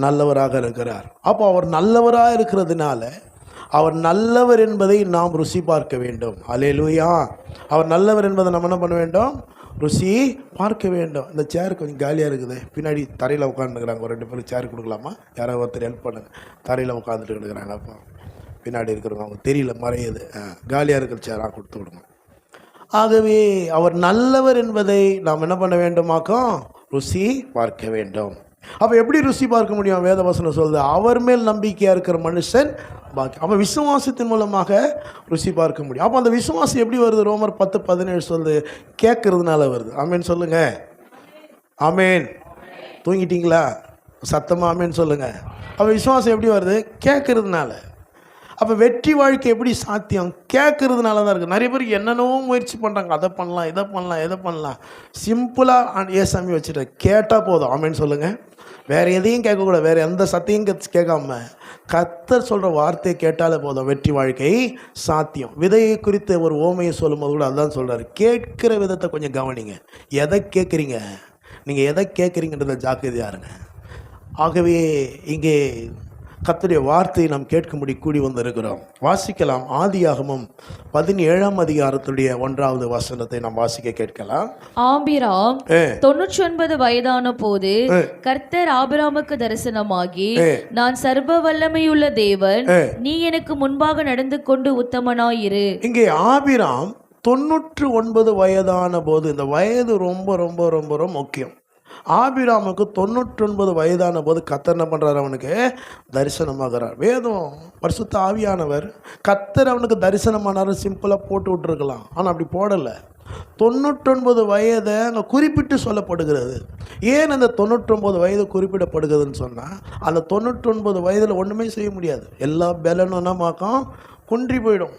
நல்லவராக இருக்கிறார். அப்போ அவர் நல்லவராக இருக்கிறதுனால அவர் நல்லவர் என்பதை நாம் ருசி பார்க்க வேண்டும். அல்லேலூயா. அவர் நல்லவர் என்பதை நம்ம என்ன பண்ண வேண்டும்? ருசி பார்க்க வேண்டும். இந்த சேர் கொஞ்சம் காலியாக இருக்குது, பின்னாடி தரையில் உட்காந்துருக்குறாங்க. ஒரு 2 பேருக்கு சேர் கொடுக்கலாமா? யாராவது ஒருத்தர் ஹெல்ப் பண்ணுங்க. தரையில் உட்காந்துட்டு இருக்கிறாங்க. அப்போ பின்னாடி இருக்கிறவங்க அவங்க தெரியல, மறையுது. காலியாக இருக்கிற சேராக கொடுத்து விடுங்க. ஆகவே அவர் நல்லவர் என்பதை நாம் என்ன பண்ண வேண்டுமாக்கும்? ருசி பார்க்க வேண்டும். அப்போ எப்படி ருசி பார்க்க முடியும்? வேதவசனம் சொல்லுது, அவர் மேல் நம்பிக்கையாக இருக்கிற மனுஷன் பாக்கி. அப்போ விசுவாசத்தின் மூலமாக ருசி பார்க்க முடியும். அப்போ அந்த விசுவாசம் எப்படி வருது? ரோமர் 10:17 சொல்லுது, கேட்கறதுனால வருது. ஆமேன் சொல்லுங்க. ஆமேன். தூங்கிட்டீங்களா? சத்தமாக ஆமேன் சொல்லுங்க. அப்போ விசுவாசம் எப்படி வருது? கேட்கறதுனால. அப்போ வெற்றி வாழ்க்கை எப்படி சாத்தியம்? கேட்கறதுனால தான் இருக்குது. நிறைய பேருக்கு என்னென்னவோ முயற்சி பண்ணுறாங்க, அதை பண்ணலாம், இதை பண்ணலாம், எதை பண்ணலாம். சிம்பிளாக ஏசாமி வச்சுட்டு கேட்டால் போதும். ஆமேன்னு சொல்லுங்கள். வேறு எதையும் கேட்கக்கூடாது, வேறு எந்த சத்தையும் கேட்காம கர்த்தர் சொல்கிற வார்த்தையை கேட்டாலே போதும், வெற்றி வாழ்க்கை சாத்தியம். விதையை குறித்த ஒரு ஓமையை சொல்லும்போது கூட அதுதான் சொல்கிறார். கேட்குற விதத்தை கொஞ்சம் கவனிங்க. எதை கேட்குறீங்க? நீங்கள் எதை கேட்குறீங்கன்றத ஜாக்கிரதையாக இருங்க. ஆகவே இங்கே கர்த்தருடைய வார்த்தையை நாம் கேட்கும்படி கூடி வந்திருக்கிறோம். வாசிக்கலாம். ஆதியாகமம் 17ஆம் அதிகாரத்துடைய 1வது வசனத்தை நாம் வாசிக்க கேட்கலாம். ஆபிராம் 99 வயதான போது கர்த்தர் ஆபிராமுக்கு தரிசனமாகி, நான் சர்வ வல்லமையுள்ள தேவன், நீ எனக்கு முன்பாக நடந்து கொண்டு உத்தமனாயிரு. இங்கே ஆபிராம் 99 வயதான போது, இந்த வயது ரொம்ப ரொம்ப ரொம்ப ரொம்ப முக்கியம். ஆபிராமுக்கு 99 வயதான போது கர்த்தர் என்ன பண்ணுறார்? அவனுக்கு தரிசனமாகிறார். வேதம் பரிசுத்த ஆவியானவர் கர்த்தர் அவனுக்கு தரிசனமானார் சிம்பிளாக போட்டு விட்டுருக்கலாம். ஆனால் அப்படி போடலை. 99 வயதை அங்கே குறிப்பிட்டு சொல்லப்படுகிறது. ஏன் அந்த 99 வயது குறிப்பிடப்படுகிறதுன்னு சொன்னால், அந்த 99 வயதில் ஒன்றுமே செய்ய முடியாது. எல்லா பலனும் என்னமாக்கும்? குன்றி போயிடும்.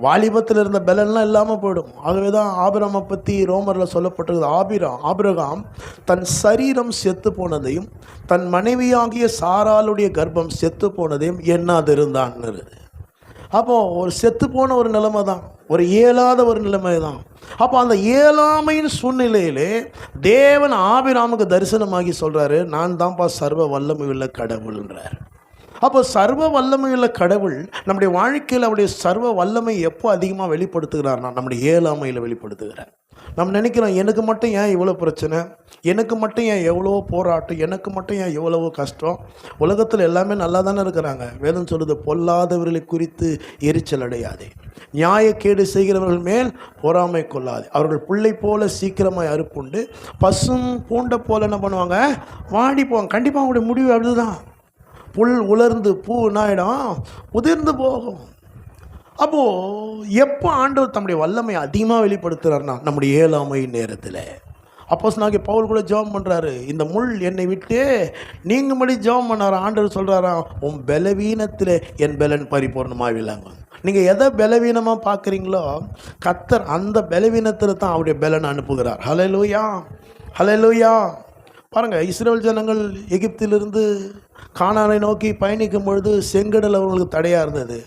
வாலிபத்தில் இருந்த பலன்லாம் இல்லாமல் போயிடும். ஆகவே தான் ஆபிரகாமை பற்றி ரோமரில் சொல்லப்பட்டிருக்குது. ஆபிரகாம் தன் சரீரம் செத்து போனதையும் தன் மனைவியாகிய சாராளுடைய கர்ப்பம் செத்து போனதையும் எண்ணாதிருந்தான். அப்போது ஒரு செத்து போன ஒரு நிலைமை தான், ஒரு இயலாத ஒரு நிலைமை தான். அப்போ அந்த இயலாமையின் சூழ்நிலையிலே தேவன் ஆபிரகாமுக்கு தரிசனமாகி சொல்கிறாரு, நான் தான்ப்பா சர்வ வல்லமையுள்ள கடவுள்ன்றார். அப்போ சர்வ வல்லமையுள்ள கடவுள் நம்முடைய வாழ்க்கையில் அவருடைய சர்வ வல்லமை எப்போ அதிகமாக வெளிப்படுத்துகிறார்னா, நம்முடைய இயலாமையில் வெளிப்படுத்துகிறார். நம்ம நினைக்கிறோம், எனக்கு மட்டும் ஏன் இவ்வளோ பிரச்சனை, எனக்கு மட்டும் ஏன் எவ்வளோ போராட்டம், எனக்கு மட்டும் ஏன் எவ்வளவோ கஷ்டம். உலகத்தில் எல்லாமே நல்லா தானே இருக்கிறாங்க. வேதம் சொல்லுது, பொல்லாதவர்களை குறித்து எரிச்சல் அடையாதே, நியாயக்கேடு செய்கிறவர்கள் மேல் பொறாமை கொள்ளாதே, அவர்கள் பிள்ளை போல சீக்கிரமாக அறுப்புண்டு பசும் பூண்டை போல என்ன பண்ணுவாங்க? வாடி போவாங்க. கண்டிப்பாக அவங்களுடைய முடிவு அப்படிதான். புல் உலர்ந்து பூ நாயிடம் உதிர்ந்து போகும். அப்போது எப்போ ஆண்டவர் தம்முடைய வல்லமை அதிகமாக வெளிப்படுத்துகிறார்னா, நம்முடைய இயலாமை நேரத்தில். அப்போஸ்தலனாகிய பவுல் கூட ஜெபம் பண்ணுறாரு, இந்த முள் என்னை விட்டு நீங்கும்படி ஜெபம் பண்ணார். ஆண்டவர் சொல்கிறாராம், உன் பலவீனத்தில் என் பலன் பரிபூர்ணமாக விளங்கும். நீங்கள் எதை பலவீனமாக பார்க்குறீங்களோ கர்த்தர் அந்த பலவீனத்தில் தான் அவருடைய பலன் அனுப்புகிறார். ஹல்லேலூயா, ஹல்லேலூயா. பாருங்கள், இஸ்ரவேல் ஜனங்கள் எகிப்திலிருந்து கானானை நோக்கி பயணிக்கும் பொழுது செங்கடல் அவர்களுக்கு தடையாக இருந்தது.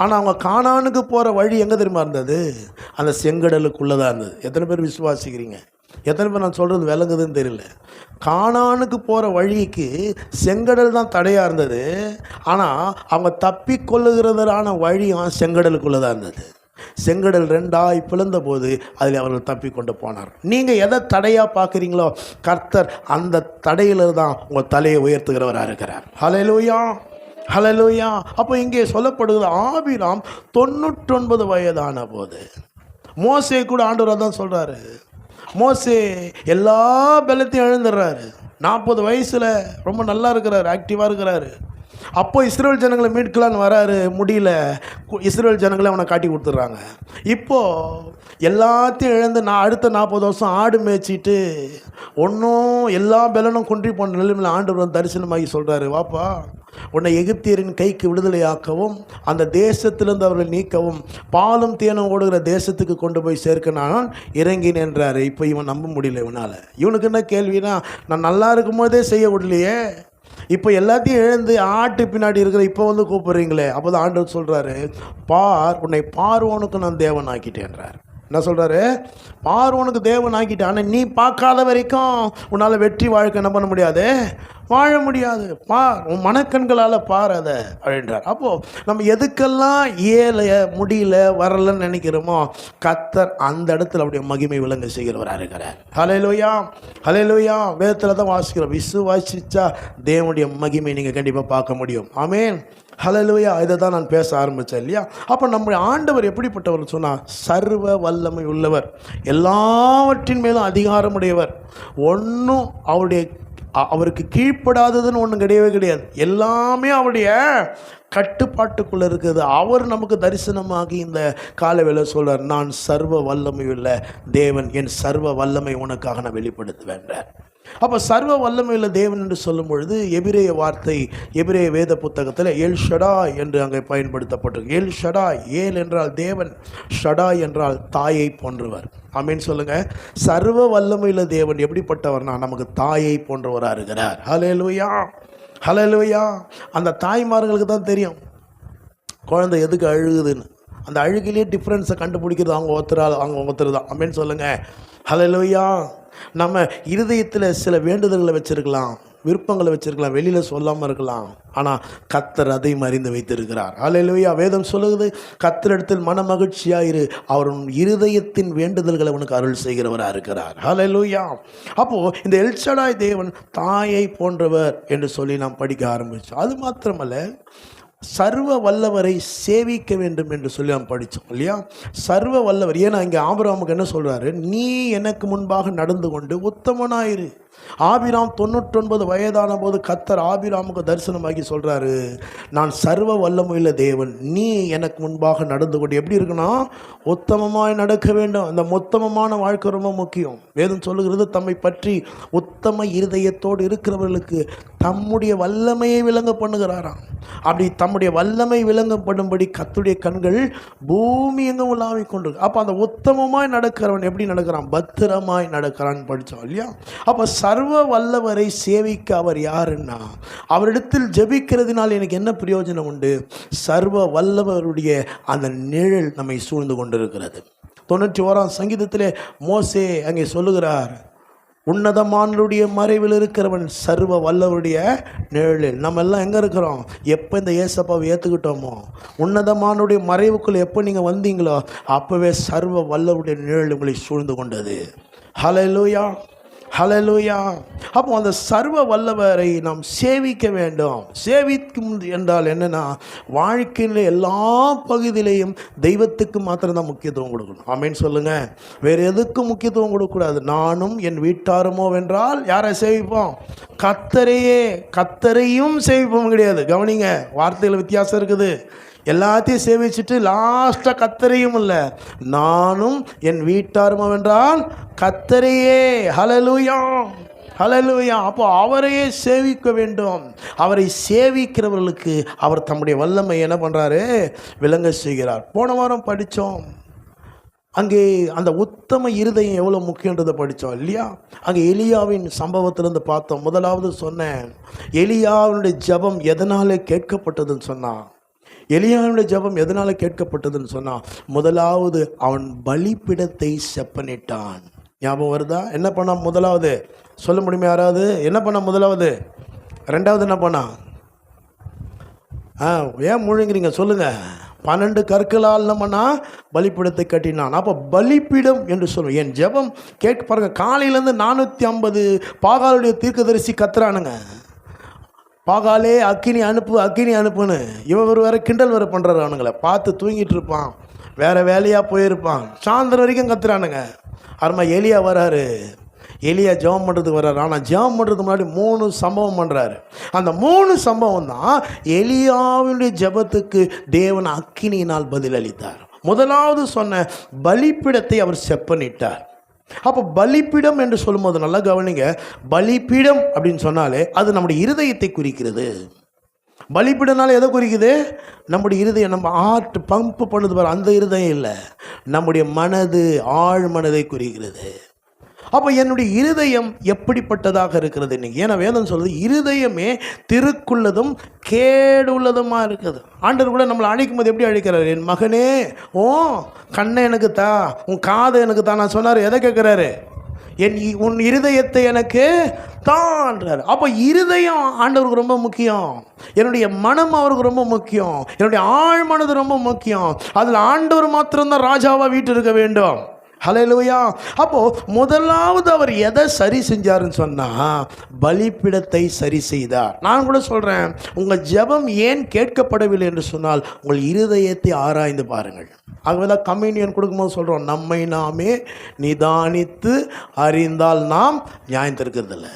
ஆனால் அவங்க கானானுக்கு போகிற வழி எங்கே தெரியுமா இருந்தது? அந்த செங்கடலுக்குள்ளே தான் இருந்தது. எத்தனை பேர் விசுவாசிக்கிறீங்க? எத்தனை பேர் நான் சொல்கிறது விளங்குதுன்னு தெரியல. கானானுக்கு போகிற வழிக்கு செங்கடல் தான் தடையாக இருந்தது. ஆனால் அவங்க தப்பி கொள்ளுகிறதான வழியும் செங்கடலுக்குள்ளே தான் இருந்தது. செங்கடல் 2ஆய் பிளந்த போது அதில் அவர்கள் தப்பி கொண்டு போனார். நீங்கள் எதை தடையாக பார்க்குறீங்களோ கர்த்தர் அந்த தடையில் தான் உங்கள் தலையை உயர்த்துகிறவராக இருக்கிறார். ஹல்லேலூயா, ஹல்லேலூயா. அப்போ இங்கே சொல்லப்படுகிறது, ஆபிராம் 99 வயதான போது. மோசே கூட ஆண்டவர் தான் சொல்கிறாரு. மோசே எல்லா பலத்தையும் இழந்துடுறாரு. 40 வயசில் ரொம்ப நல்லா இருக்கிறாரு, ஆக்டிவாக இருக்கிறாரு. அப்போ இஸ்ரவேல் ஜனங்களை மீட்கலான்னு வராரு, முடியல. இஸ்ரவேல் ஜனங்களை அவனை காட்டி கொடுத்துட்றாங்க. இப்போது எல்லாத்தையும் இழந்து அடுத்த 40 வருஷம் ஆடு மேய்ச்சிட்டு ஒன்றும் எல்லா பலனும் குன்றி போன நிலைமையில் ஆண்டவர் தரிசனமாகி சொல்கிறாரு, வாப்பா, உன்னை எகிப்தியரின் கைக்கு விடுதலையாக்கவும் அந்த தேசத்திலிருந்து அவர்கள் நீக்கவும் பாலும் தேனும் ஓடுகிற தேசத்துக்கு கொண்டு போய் சேர்க்க நான் இறங்கினேன்றாரு. இப்போ இவன் நம்ப முடியல. இவனுக்கு என்ன கேள்வினா, நான் நல்லா இருக்கும் போதே செய்ய விடலையே, இப்போ எல்லாத்தையும் இழந்து ஆட்டு பின்னாடி இருக்கிற இப்போ கூப்பிட்றீங்களே. அப்போ தான் ஆண்டவர் சொல்கிறாரு, பார், உன்னை பார்வோனுக்கு நான் தேவன் ஆக்கிட்டேன்றார். என்ன சொல்கிறாரு? பார்வோனுக்கு தேவன் ஆக்கிட்டான், ஆனால் நீ பார்க்காத வரைக்கும் உன்னால் வெற்றி வாழ்க்கை என்ன பண்ண முடியாது, வாழ முடியாது. உன் மனக்கண்களால் பார் அதை அப்படின்றார். அப்போது நம்ம எதுக்கெல்லாம் முடியல வரலன்னு நினைக்கிறோமோ கர்த்தர் அந்த இடத்துல அப்படியே மகிமை விளங்க செய்கிறவராக இருக்கிறார். ஹல்லேலூயா, ஹல்லேலூயா. வேதத்தில் தான் வாசிக்கிறோம், விசுவாசிச்சா தேவனுடைய மகிமை நீங்கள் கண்டிப்பாக பார்க்க முடியும். ஆமென், ஹல்லேலூயா. இதை தான் நான் பேச ஆரம்பித்தேன் இல்லையா? அப்போ நம்முடைய ஆண்டவர் எப்படிப்பட்டவர் சொன்னால், சர்வ வல்லமை உள்ளவர், எல்லாவற்றின் மேலும் அதிகாரமுடையவர். ஒன்றும் அவருக்கு கீழ்ப்படாததுன்னு ஒன்றும் கிடையவே கிடையாது. எல்லாமே அவருடைய கட்டுப்பாட்டுக்குள்ளே இருக்குது. அவர் நமக்கு தரிசனமாகி இந்த காலவேளை சொல்றார், நான் சர்வ வல்லமை உள்ள தேவன், என் சர்வ வல்லமை உனக்காக நான் வெளிப்படுத்துவேன். அப்போ சர்வ வல்லமையுள்ள தேவன் என்று சொல்லும் பொழுது எபிரேய வார்த்தை, எபிரேய வேத புத்தகத்தில் எல் ஷடாய் என்று அங்கே பயன்படுத்தப்பட்டிருக்கு. எல் ஷடாய், ஏல் என்றால் தேவன், ஷடாய் என்றால் தாயை போன்றவர். ஆமீன் சொல்லுங்க. சர்வ வல்லமையுள்ள தேவன் எப்படிப்பட்டவர்னா நமக்கு தாயை போன்றவராக இருக்கிறார். ஹல்லேலூயா, ஹல்லேலூயா. அந்த தாய்மார்களுக்கு தான் தெரியும் குழந்தை எதுக்கு அழுகுதுன்னு. அந்த அழுகிலேயே டிஃப்ரென்ஸை கண்டுபிடிக்கிறது அவங்க ஒருத்தர் தான். ஆமீன் சொல்லுங்க. ஹல்லேலூயா. நம்ம இருதயத்தில் சில வேண்டுதல்களை வச்சுருக்கலாம், விருப்பங்களை வச்சுருக்கலாம், வெளியில் சொல்லாமல் இருக்கலாம், ஆனால் கர்த்தர் அதையும் அறிந்து வைத்திருக்கிறார். ஹல்லேலூயா. வேதம் சொல்லுகிறது, கர்த்தரிடத்தில் மன மகிழ்ச்சியாயிரு, அவர் இருதயத்தின் வேண்டுதல்களை உனக்கு அருள் செய்கிறவராக இருக்கிறார். ஹல்லேலூயா. அப்போது இந்த எல் ஷடாய் தேவன் தாயை போன்றவர் என்று சொல்லி நாம் படிக்க ஆரம்பித்தோம். அது மாத்திரமல்ல, சர்வ வல்லவரை சேவிக்க வேண்டும் என்று சொல்லி நாம் படித்தோம் இல்லையா? சர்வ வல்லவர். ஏன்னா இங்கே ஆபிரகாமுக்கு என்ன சொல்கிறாரு, நீ எனக்கு முன்பாக நடந்து கொண்டு உத்தமனாயிரு. ஆபிராம் 99 வயதான போது கர்த்தர் ஆபிராமுக்கு தரிசனமாகி சொல்கிறாரு, நான் சர்வ வல்லமையுள்ள தேவன், நீ எனக்கு முன்பாக நடந்து கொண்டு எப்படி இருக்கணும், உத்தமமாய் நடக்க வேண்டும். அந்த உத்தமமான வாழ்க்கை ரொம்ப முக்கியம். வேதம் சொல்லுகிறது, தம்மை பற்றி உத்தம இருதயத்தோடு இருக்கிறவர்களுக்கு தம்முடைய வல்லமையை விளங்க பண்ணுகிறாராம். அப்படி தம்முடைய வல்லமை விளங்கப்படும்படி கர்த்தருடைய கண்கள் பூமி எங்கும் உலாவிக் கொண்டிருக்கு. அப்போ அந்த உத்தமமாய் நடக்கிறவன் எப்படி நடக்கிறான், பத்திரமாய் நடக்கிறான்னு படித்தோம் இல்லையா? அப்போ சர்வ வல்லவரை சேவிக்க அவர் யாருன்னா, அவரிடத்தில் ஜெபிக்கிறதுனால் எனக்கு என்ன பிரயோஜனம் உண்டு? சர்வ வல்லவருடைய அந்த நிழல் நம்மை சூழ்ந்து கொண்டிருக்கிறது. 91ஆம் சங்கீதத்திலே மோசே அங்கே சொல்லுகிறார், உன்னதமானுடைய மறைவில் இருக்கிறவன் சர்வ வல்லவருடைய நிழலில். நம்ம எல்லாம் எங்கே இருக்கிறோம்? எப்போ இந்த ஏசப்பாவை ஏற்றுக்கிட்டோமோ, உன்னதமானுடைய மறைவுக்குள்ளே எப்போ நீங்கள் வந்தீங்களோ அப்போவே சர்வ வல்லவருடைய நிழல் உங்களை சூழ்ந்து கொண்டது. ஹல்லேலூயா, ஹல்லேலூயா. அப்போ அந்த சர்வ வல்லவரை நாம் சேவிக்க வேண்டும். சேவிக்கும் என்றால் என்னென்னா, வாழ்க்கையில் எல்லா பகுதியிலையும் தெய்வத்துக்கு மாத்திரம்தான் முக்கியத்துவம் கொடுக்கணும். ஆமேன்னு சொல்லுங்கள். வேறு எதுக்கும் முக்கியத்துவம் கொடுக்கக்கூடாது. நானும் என் வீட்டாருமோ வென்றால் யாரை சேவிப்போம்? கர்த்தரையே. கர்த்தரையும் சேவிப்போம் கிடையாது. கவனிங்க, வார்த்தையில் வித்தியாசம் இருக்குது. எல்லாத்தையும் சேவிச்சுட்டு லாஸ்ட்டாக கர்த்தரையும் இல்லை, நானும் என் வீட்டாருமோ வென்றால் கர்த்தரையே. ஹல்லேலூயா, ஹல்லேலூயா. அப்போ அவரையே சேவிக்க வேண்டும். அவரை சேவிக்கிறவர்களுக்கு அவர் தம்முடைய வல்லமை என்ன பண்ணுறாரு, விளங்க செய்கிறார். போன வாரம் படித்தோம், அங்கே அந்த உத்தம இருதயம் எவ்வளோ முக்கியன்றதை படித்தோம் இல்லையா? அங்கே எலியாவின் சம்பவத்திலேருந்து பார்த்தோம். முதலாவது சொன்னேன், எலியாவினுடைய ஜெபம் எதனால கேட்கப்பட்டதுன்னு சொன்னான். எலியாவினுடைய ஜெபம் எதனால கேட்கப்பட்டதுன்னு சொன்னான், முதலாவது அவன் பலிபீடத்தை செப்பனிட்டான். ஞாபகம் வருதா? என்ன பண்ணான் முதலாவது? சொல்ல முடியுமா யாராவது? என்ன பண்ணான் முதலாவது? ரெண்டாவது என்ன பண்ணான்? ஏன் முழுங்கிறீங்க சொல்லுங்க. 12 கற்களால் என்ன பண்ணா, பலிபீடத்தை கட்டினான். அப்போ பலிபீடம் என்று சொல்லுவோம். என் ஜெபம் கேட்க பாருங்க, காலையிலேருந்து 450 பாகாலுடைய தீர்க்கதரிசி கத்துறானுங்க, பாகாலே அக்கினி அனுப்பு அக்கினி அனுப்புன்னு. இவன் வேறு கிண்டல் வேறு பண்ணுறாரு. அவனுங்களை பார்த்து தூங்கிட்டு இருப்பான், வேறு வேலையாக போயிருப்பான், சாயந்தரம் வரைக்கும் கத்துறானுங்க. அருமா எலியா வராரு, எலியா ஜெபம் பண்ணுறதுக்கு வர்றாரு. ஆனால் ஜெபம் பண்ணுறதுக்கு முன்னாடி 3 சம்பவம் பண்ணுறாரு. அந்த 3 சம்பவம் தான் எலியாவுடைய ஜெபத்துக்கு தேவன் அக்கினியினால் பதிலளித்தார். முதலாவது சொன்ன பலிபீடத்தை அவர் செப்பனிட்டார். அப்போ பலிபீடம் என்று சொல்லும்போது நல்லா கவனிங்க, பலிபீடம் அப்படின்னு சொன்னாலே அது நம்முடைய இருதயத்தை குறிக்கிறது. பலிபீடனால எதை குறிக்குது? நம்முடைய இருதயம், நம்ம ஹார்ட் பம்ப் பண்ணுது பாரு, அந்த இருதயம் இல்லை, நம்முடைய மனது, ஆழ் மனதை குறிக்கிறது. அப்போ என்னுடைய இருதயம் எப்படிப்பட்டதாக இருக்கிறது இன்னைக்கு? ஏன்னா வேதம் சொல்லுது இருதயமே திருக்குள்ளதும் கேடுள்ளதுமா இருக்குது. ஆண்டவர் கூட நம்மளை அழைக்கும் போது எப்படி அழைக்கிறாரு? என் மகனே, ஓ கண்ணை எனக்கு தா, உன் காதை எனக்கு தான். நான் சொன்னார், எதை கேட்குறாரு? உன் இருதயத்தை எனக்கு தான்றாரு. அப்போ இருதயம் ஆண்டவருக்கு ரொம்ப முக்கியம். என்னுடைய மனம் அவருக்கு ரொம்ப முக்கியம். என்னுடைய ஆழ்மனது ரொம்ப முக்கியம். அதில் ஆண்டவர் மாத்திரம்தான் ராஜாவாக வீட்டு இருக்க வேண்டும். ஹல்லேலூயா. அப்போ முதலாவது அவர் எதை சரி செஞ்சாருன்னு சொன்னா, பலிபீடத்தை சரி செய்தார். நான் கூட சொல்றேன், உங்கள் ஜெபம் ஏன் கேட்கப்படவில்லை என்று சொன்னால் உங்கள் இருதயத்தை ஆராய்ந்து பாருங்கள். ஆகவேதான் கம்யூனியன் கொடுக்கும்போது சொல்றோம், நம்மை நாமே நிதானித்து அறிந்தால் நாம் நியாயம் திருக்கிறதில்லை.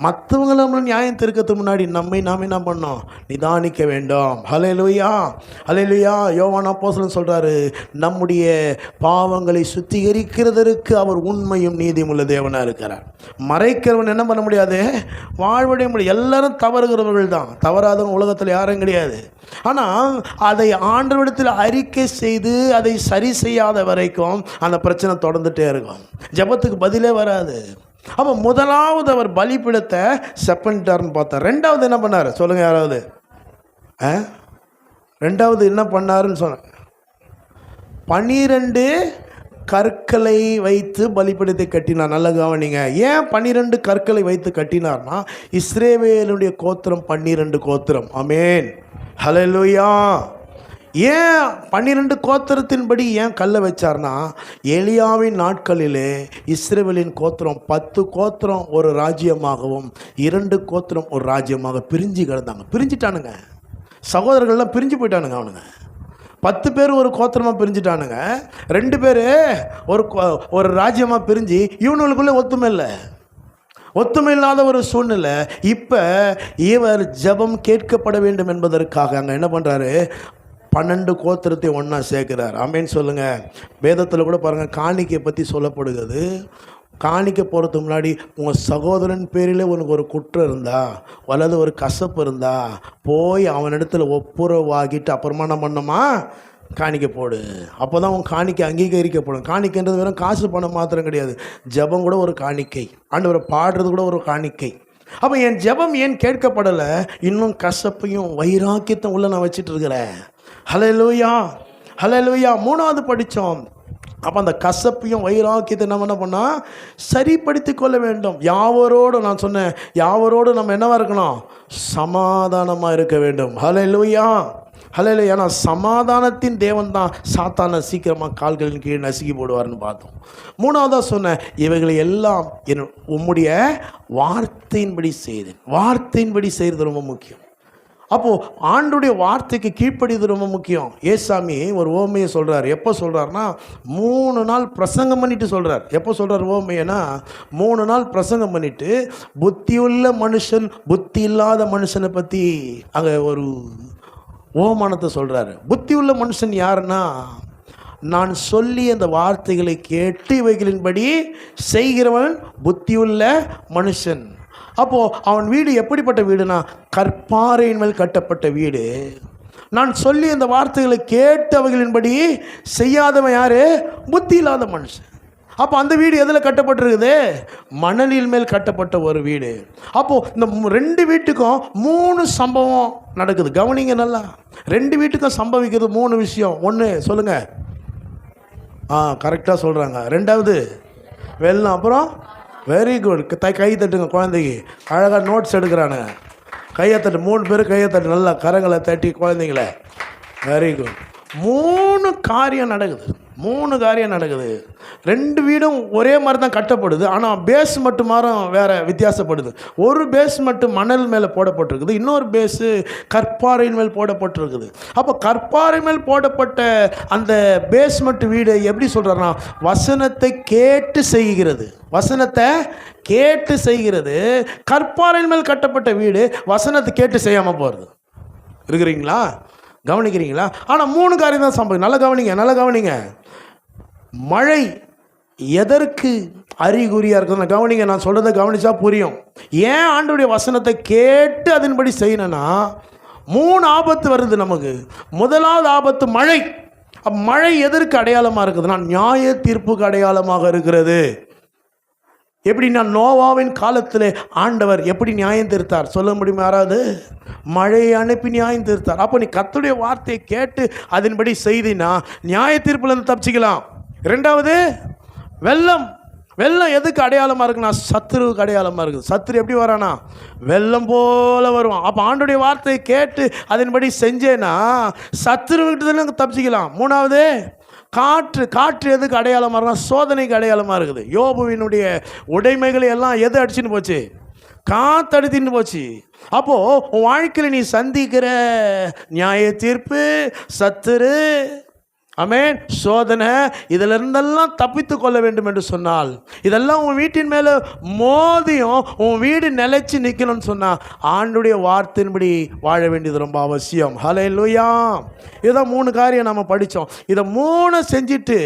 மற்றவங்களை நம்ம நியாயம் திருக்கிறதுக்கு முன்னாடி நம்மை நாம் என்ன பண்ணோம்? நிதானிக்க வேண்டும். ஹல்லேலூயா, ஹல்லேலூயா. யோவான் அப்போஸ்தலன் சொல்கிறாரு, நம்முடைய பாவங்களை சுத்திகரிக்கிறதற்கு அவர் உண்மையும் நீதியும் உள்ள தேவனாக இருக்கிறார். மறைக்கிறவன் என்ன பண்ண முடியாது? வாழ்வடைய முடியாது. எல்லாரும் தவறுகிறவர்கள் தான், தவறாதவங்க உலகத்தில் யாரும் கிடையாது. ஆனால் அதை ஆண்டவரிடத்தில் அறிக்கை செய்து அதை சரி செய்யாத வரைக்கும் அந்த பிரச்சனை தொடர்ந்துகிட்டே இருக்கும். ஜெபத்துக்கு பதிலே வராது. அப்போ முதலாவது அவர் பலிபீடத்தை செப்பனிட்டார்னு பார்த்தார். ரெண்டாவது என்ன பண்ணார்? சொல்லுங்கள் யாராவது. ரெண்டாவது என்ன பண்ணாருன்னு சொன்ன, 12 கற்களை வைத்து பலிபீடத்தை கட்டினார். நல்ல கவனிங்க. ஏன் 12 கற்களை வைத்து கட்டினார்னா, இஸ்ரவேலுடைய கோத்திரம் 12 கோத்திரம். ஆமென், ஹல்லேலூயா. ஏன் 12 கோத்திரத்தின்படி ஏன் கல்லை வச்சார்னா, எலியாவின் நாட்களிலே இஸ்ரவேலின் கோத்திரம் 10 கோத்திரம் ஒரு ராஜ்யமாகவும் 2 கோத்திரம் ஒரு ராஜ்யமாக பிரிஞ்சு கிடந்தாங்க. பிரிஞ்சுட்டானுங்க, சகோதரர்கள்லாம் பிரிஞ்சு போயிட்டானுங்க. அவனுங்க 10 பேர் ஒரு கோத்திரமாக பிரிஞ்சுட்டானுங்க. 2 பேர் ஒரு ராஜ்யமாக பிரிஞ்சு இவனுக்குள்ளே ஒத்துமை இல்லாத ஒரு சூழ்நிலை. இப்போ இவர் ஜெபம் கேட்கப்பட வேண்டும் என்பதற்காக அங்கே என்ன பண்ணுறாரு? 12 கோத்திரத்தை ஒன்றா சேர்க்கிறார். ஆமேன்னு சொல்லுங்கள். வேதத்தில் கூட பாருங்கள், காணிக்கையை பற்றி சொல்லப்படுகிறது. காணிக்க போகிறதுக்கு முன்னாடி உங்கள் சகோதரன் பேரில் உனக்கு ஒரு குற்றம் இருந்தா அல்லது ஒரு கசப்பு இருந்தா போய் அவனிடத்துல ஒப்புரவாகிட்டு அப்புறமா என்ன பண்ணணுமா? காணிக்க போடு. அப்போ தான் உன் காணிக்கை அங்கீகரிக்கப்படும். காணிக்கைன்றது வெறும் காசு பணம் மாத்திரம் கிடையாது. ஜெபம் கூட ஒரு காணிக்கை. ஆண்டவரை பாடுறது கூட ஒரு காணிக்கை. அப்போ என் ஜெபம் ஏன் கேட்கப்படலை? இன்னும் கசப்பையும் வைராக்கியத்தை உள்ள நான் வச்சுட்டு இருக்கிறேன். ஹல்லேலூயா, ஹல்லேலூயா. 3வது படித்தோம். அப்போ அந்த கசப்பையும் வைராக்கியத்தை நம்ம என்ன பண்ணால் சரிப்படுத்தி கொள்ள வேண்டும். யாவரோடு நான் சொன்னேன், யாவரோடு நம்ம என்னவா இருக்கணும்? சமாதானமாக இருக்க வேண்டும். ஹல்லேலூயா, ஹல்லேலூயா. ஏன்னா சமாதானத்தின் தேவன் தான் சாத்தானை சீக்கிரமாக கால்களின் கீழே நசுக்கி போடுவார்னு பார்த்தோம். 3வதாக சொன்னேன், இவைகளை எல்லாம் உம்முடைய வார்த்தையின்படி செய்தேன். வார்த்தையின்படி செய்கிறது ரொம்ப முக்கியம். அப்போது ஆண்டுடைய வார்த்தைக்கு கீழ்ப்படிது ரொம்ப முக்கியம். ஏசாமி ஒரு ஓமையை சொல்கிறார். எப்போ சொல்கிறாருன்னா, 3 நாள் பிரசங்கம் பண்ணிட்டு சொல்கிறார். எப்போ சொல்கிறார் ஓமையனா? 3 நாள் பிரசங்கம் பண்ணிவிட்டு புத்தியுள்ள மனுஷன் புத்தி இல்லாத மனுஷனை பற்றி அங்கே ஒரு ஓமானத்தை சொல்கிறாரு. புத்தியுள்ள மனுஷன் யாருன்னா, நான் சொல்லி அந்த வார்த்தைகளை கேட்டு இவைகளின்படி செய்கிறவன் புத்தியுள்ள மனுஷன். அப்போது அவன் வீடு எப்படிப்பட்ட வீடுனா, கற்பாறையின் மேல் கட்டப்பட்ட வீடு. நான் சொல்லி அந்த வார்த்தைகளை கேட்டு அவைகளின்படி செய்யாதவன் யாரு? புத்தி இல்லாத மனுஷன். அப்போ அந்த வீடு எதில் கட்டப்பட்டிருக்குது? மணலில் மேல் கட்டப்பட்ட ஒரு வீடு. அப்போது இந்த 2 வீட்டுக்கும் 3 சம்பவம் நடக்குது. கவனிங்க நல்லா. 2 வீட்டுக்கும் சம்பவிக்கிறது 3 விஷயம். ஒன்று சொல்லுங்கள். கரெக்டாக சொல்கிறாங்க. 2வது வெள்ளம். அப்புறம் வெரி குட். கை தட்டுங்க குழந்தைக்கு. அழகாக நோட்ஸ் எடுக்கிறானுங்க. கையை தட்டு. 3 பேர் கையை தட்டு. நல்லா கரங்களை தட்டி குழந்தைங்கள. Very good. 3 காரியம் நடக்குது. 3 காரியம் நடக்குது. 2 வீடும் ஒரே மாதிரி தான் கட்டப்படுது. ஆனால் பேஸ் மட்டும் வேறு வித்தியாசப்படுது. ஒரு பேஸ் மட்டும் மணல் மேலே போடப்பட்டிருக்குது, இன்னொரு பேஸு கற்பாறையின் மேல் போடப்பட்டிருக்குது. அப்போ கற்பாறை மேல் போடப்பட்ட அந்த பேஸ்மெண்ட் வீடு எப்படி சொல்கிறாருன்னா, வசனத்தை கேட்டு செய்கிறது. வசனத்தை கேட்டு செய்கிறது. கற்பாறையின் மேல் கட்டப்பட்ட வீடு வசனத்தை கேட்டு செய்யாமல் போகிறது. இருக்கிறீங்களா? கவனிக்கிறீங்களா? ஆனால் 3 காரியம் தான் சம்பவம். நல்லா கவனிங்க, நல்லா கவனிங்க. மழை எதற்கு அறிகுறியாக இருக்குதுன்னு கவனிங்க. நான் சொல்கிறத கவனிச்சா புரியும். ஏன் ஆண்டவருடைய வசனத்தை கேட்டு அதன்படி செய்யணும்னா, 3 ஆபத்து வருது நமக்கு. முதலாவது ஆபத்து மழை. மழை எதற்கு அடையாளமாக இருக்குதுன்னா, நியாய தீர்ப்புக்கு அடையாளமாக இருக்கிறது. எப்படின்னா நோவாவின் காலத்தில் ஆண்டவர் எப்படி நியாயம் தீர்த்தார் சொல்ல முடியுமா யாராவது? மழையை அனுப்பி நியாயம் தீர்த்தார். அப்போ நீ கர்த்தருடைய வார்த்தையை கேட்டு அதன்படி செய்தினா நியாய தீர்ப்புலேருந்து தப்பிச்சிக்கலாம். ரெண்டாவது, வெள்ளம். வெள்ளம் எதுக்கு அடையாளமாக இருக்குன்னா சத்துருவுக்கு அடையாளமாக இருக்குது. சத்துரு எப்படி வரானா? வெள்ளம் போல வருவான். அப்போ ஆண்டோடைய வார்த்தையை கேட்டு அதன்படி செஞ்சேன்னா சத்துருவிட்டு தப்பிச்சிக்கலாம். மூணாவது, காற்று. காற்று எதுக்கு அடையாளமாக இருக்குன்னா சோதனைக்கு அடையாளமாக இருக்குது. யோபுவினுடைய உடைமைகளை எல்லாம் எது அடிச்சுன்னு போச்சு? காற்று அடித்துன்னு போச்சு. அப்போது உன் வாழ்க்கையில் நீ சந்திக்கிற நியாய தீர்ப்பு, சத்துரு, ஆமென், சோதனை, இதிலிருந்தெல்லாம் தப்பித்து கொள்ள வேண்டும் என்று சொன்னால், இதெல்லாம் உன் வீட்டின் மேலே மோதியும் உன் வீடு நிலைச்சு நிற்கணும்னு சொன்னால் ஆண்டுடைய வார்த்தையின்படி வாழ வேண்டியது ரொம்ப அவசியம். ஹல்லேலூயா. இதான் 3 காரியம் நம்ம படித்தோம். இதை 3 செஞ்சுட்டு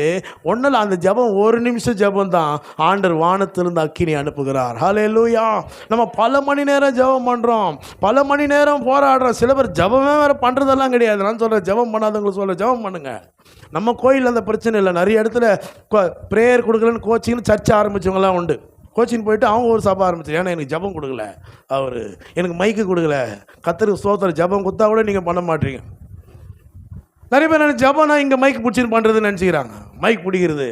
ஒன்றில் அந்த ஜெபம் 1 நிமிஷம் ஜெபம் தான் ஆண்டவர் வானத்திலிருந்து அக்கினி அனுப்புகிறார். ஹல்லேலூயா. நம்ம பல மணி நேரம் ஜெபம் பண்ணுறோம், பல மணி நேரம் போராடுறோம். சில பேர் ஜெபமே வேறு பண்ணுறதெல்லாம் கிடையாது. நான் சொல்கிறேன், ஜெபம் பண்ணாதவங்களுக்கு சொல்கிறேன், ஜெபம் பண்ணுங்க. நம்ம கோயிலில் அந்த பிரச்சனை இல்லை. நிறைய இடத்துல ப்ரேயர் கொடுக்கலன்னு கோச்சிங்னு சர்ச்சை ஆரம்பித்தவங்களாம் உண்டு. கோச்சிங் போயிட்டு அவங்க ஒரு சபை ஆரம்பிச்சு, ஏன்னா எனக்கு ஜபம் கொடுக்கல, அவர் எனக்கு மைக்கு கொடுக்கல, கர்த்தருக்கு ஸ்தோத்திரம், ஜபம் கொடுத்தா கூட நீங்கள் பண்ண மாட்டீங்க. நிறைய பேர் எனக்கு ஜபம்னா இங்கே மைக்கு பிடிச்சின்னு பண்ணுறதுன்னு நினச்சிக்கிறாங்க. மைக் பிடிக்கிறது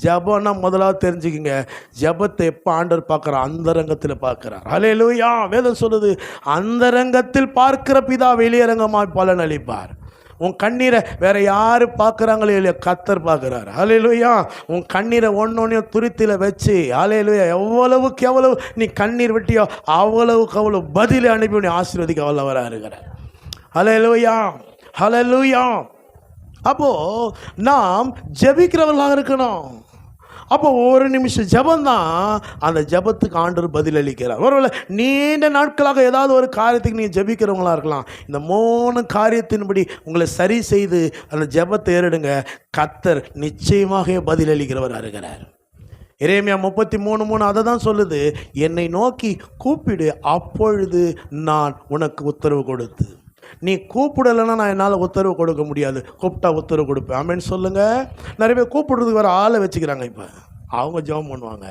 ஜபம்னா முதலாவது தெரிஞ்சுக்கிங்க, ஜபத்தை எப்போ ஆண்டவர் பார்க்குறார்? அந்தரங்கத்தில் பார்க்குறார். ஹல்லேலூயா. வேதம் சொல்லுது, அந்தரங்கத்தில் பார்க்கிற பிதா வெளியரங்கமாக பலன் அளிப்பார். உன் கண்ணீரை வேற யார் பார்க்குறாங்களோ இல்லையா, கர்த்தர் பார்க்குறாரு. ஹல்லேலூயா. உன் கண்ணீரை ஒன்னொன்னையும் துருத்தியில் வச்சு, ஹல்லேலூயா, எவ்வளவுக்கு எவ்வளவு நீ கண்ணீர் விட்டியோ அவ்வளவுக்கு அவ்வளவு பதிலை அனுப்பி நீ ஆசீர்வதிக்க வல்லவராக இருக்கிறார். ஹல்லேலூயா, ஹல்லேலூயா. அப்போது நாம் ஜெபிக்கிறவர்களாக இருக்கணும். அப்போ 1 நிமிஷம் ஜபந்தான் அந்த ஜபத்துக்கு ஆண்டவர் பதில் அளிக்கிறார். ஒருவேளை நீண்ட நாட்களாக ஏதாவது ஒரு காரியத்துக்கு நீங்கள் ஜபிக்கிறவங்களா இருக்கலாம். இந்த 3 காரியத்தின்படி உங்களை சரி செய்து அந்த ஜபத்தை ஏறிடுங்க, கர்த்தர் நிச்சயமாக பதில் அளிக்கிறவராக இருக்கிறார். எரேமியா 33:3 அதை தான் சொல்லுது, என்னை நோக்கி கூப்பிடு, அப்பொழுது நான் உனக்கு உத்தரவு கொடுத்து. நீ கூப்பிடலைன்னா நான் என்னால் உத்தரவு கொடுக்க முடியாது, கூப்பிட்டா உத்தரவு கொடுப்பேன். ஆமென் சொல்லுங்கள். நிறைய பேர் கூப்பிடுறதுக்கு வேறு ஆளை வச்சுக்கிறாங்க. இப்போ அவங்க ஜெபம் பண்ணுவாங்க,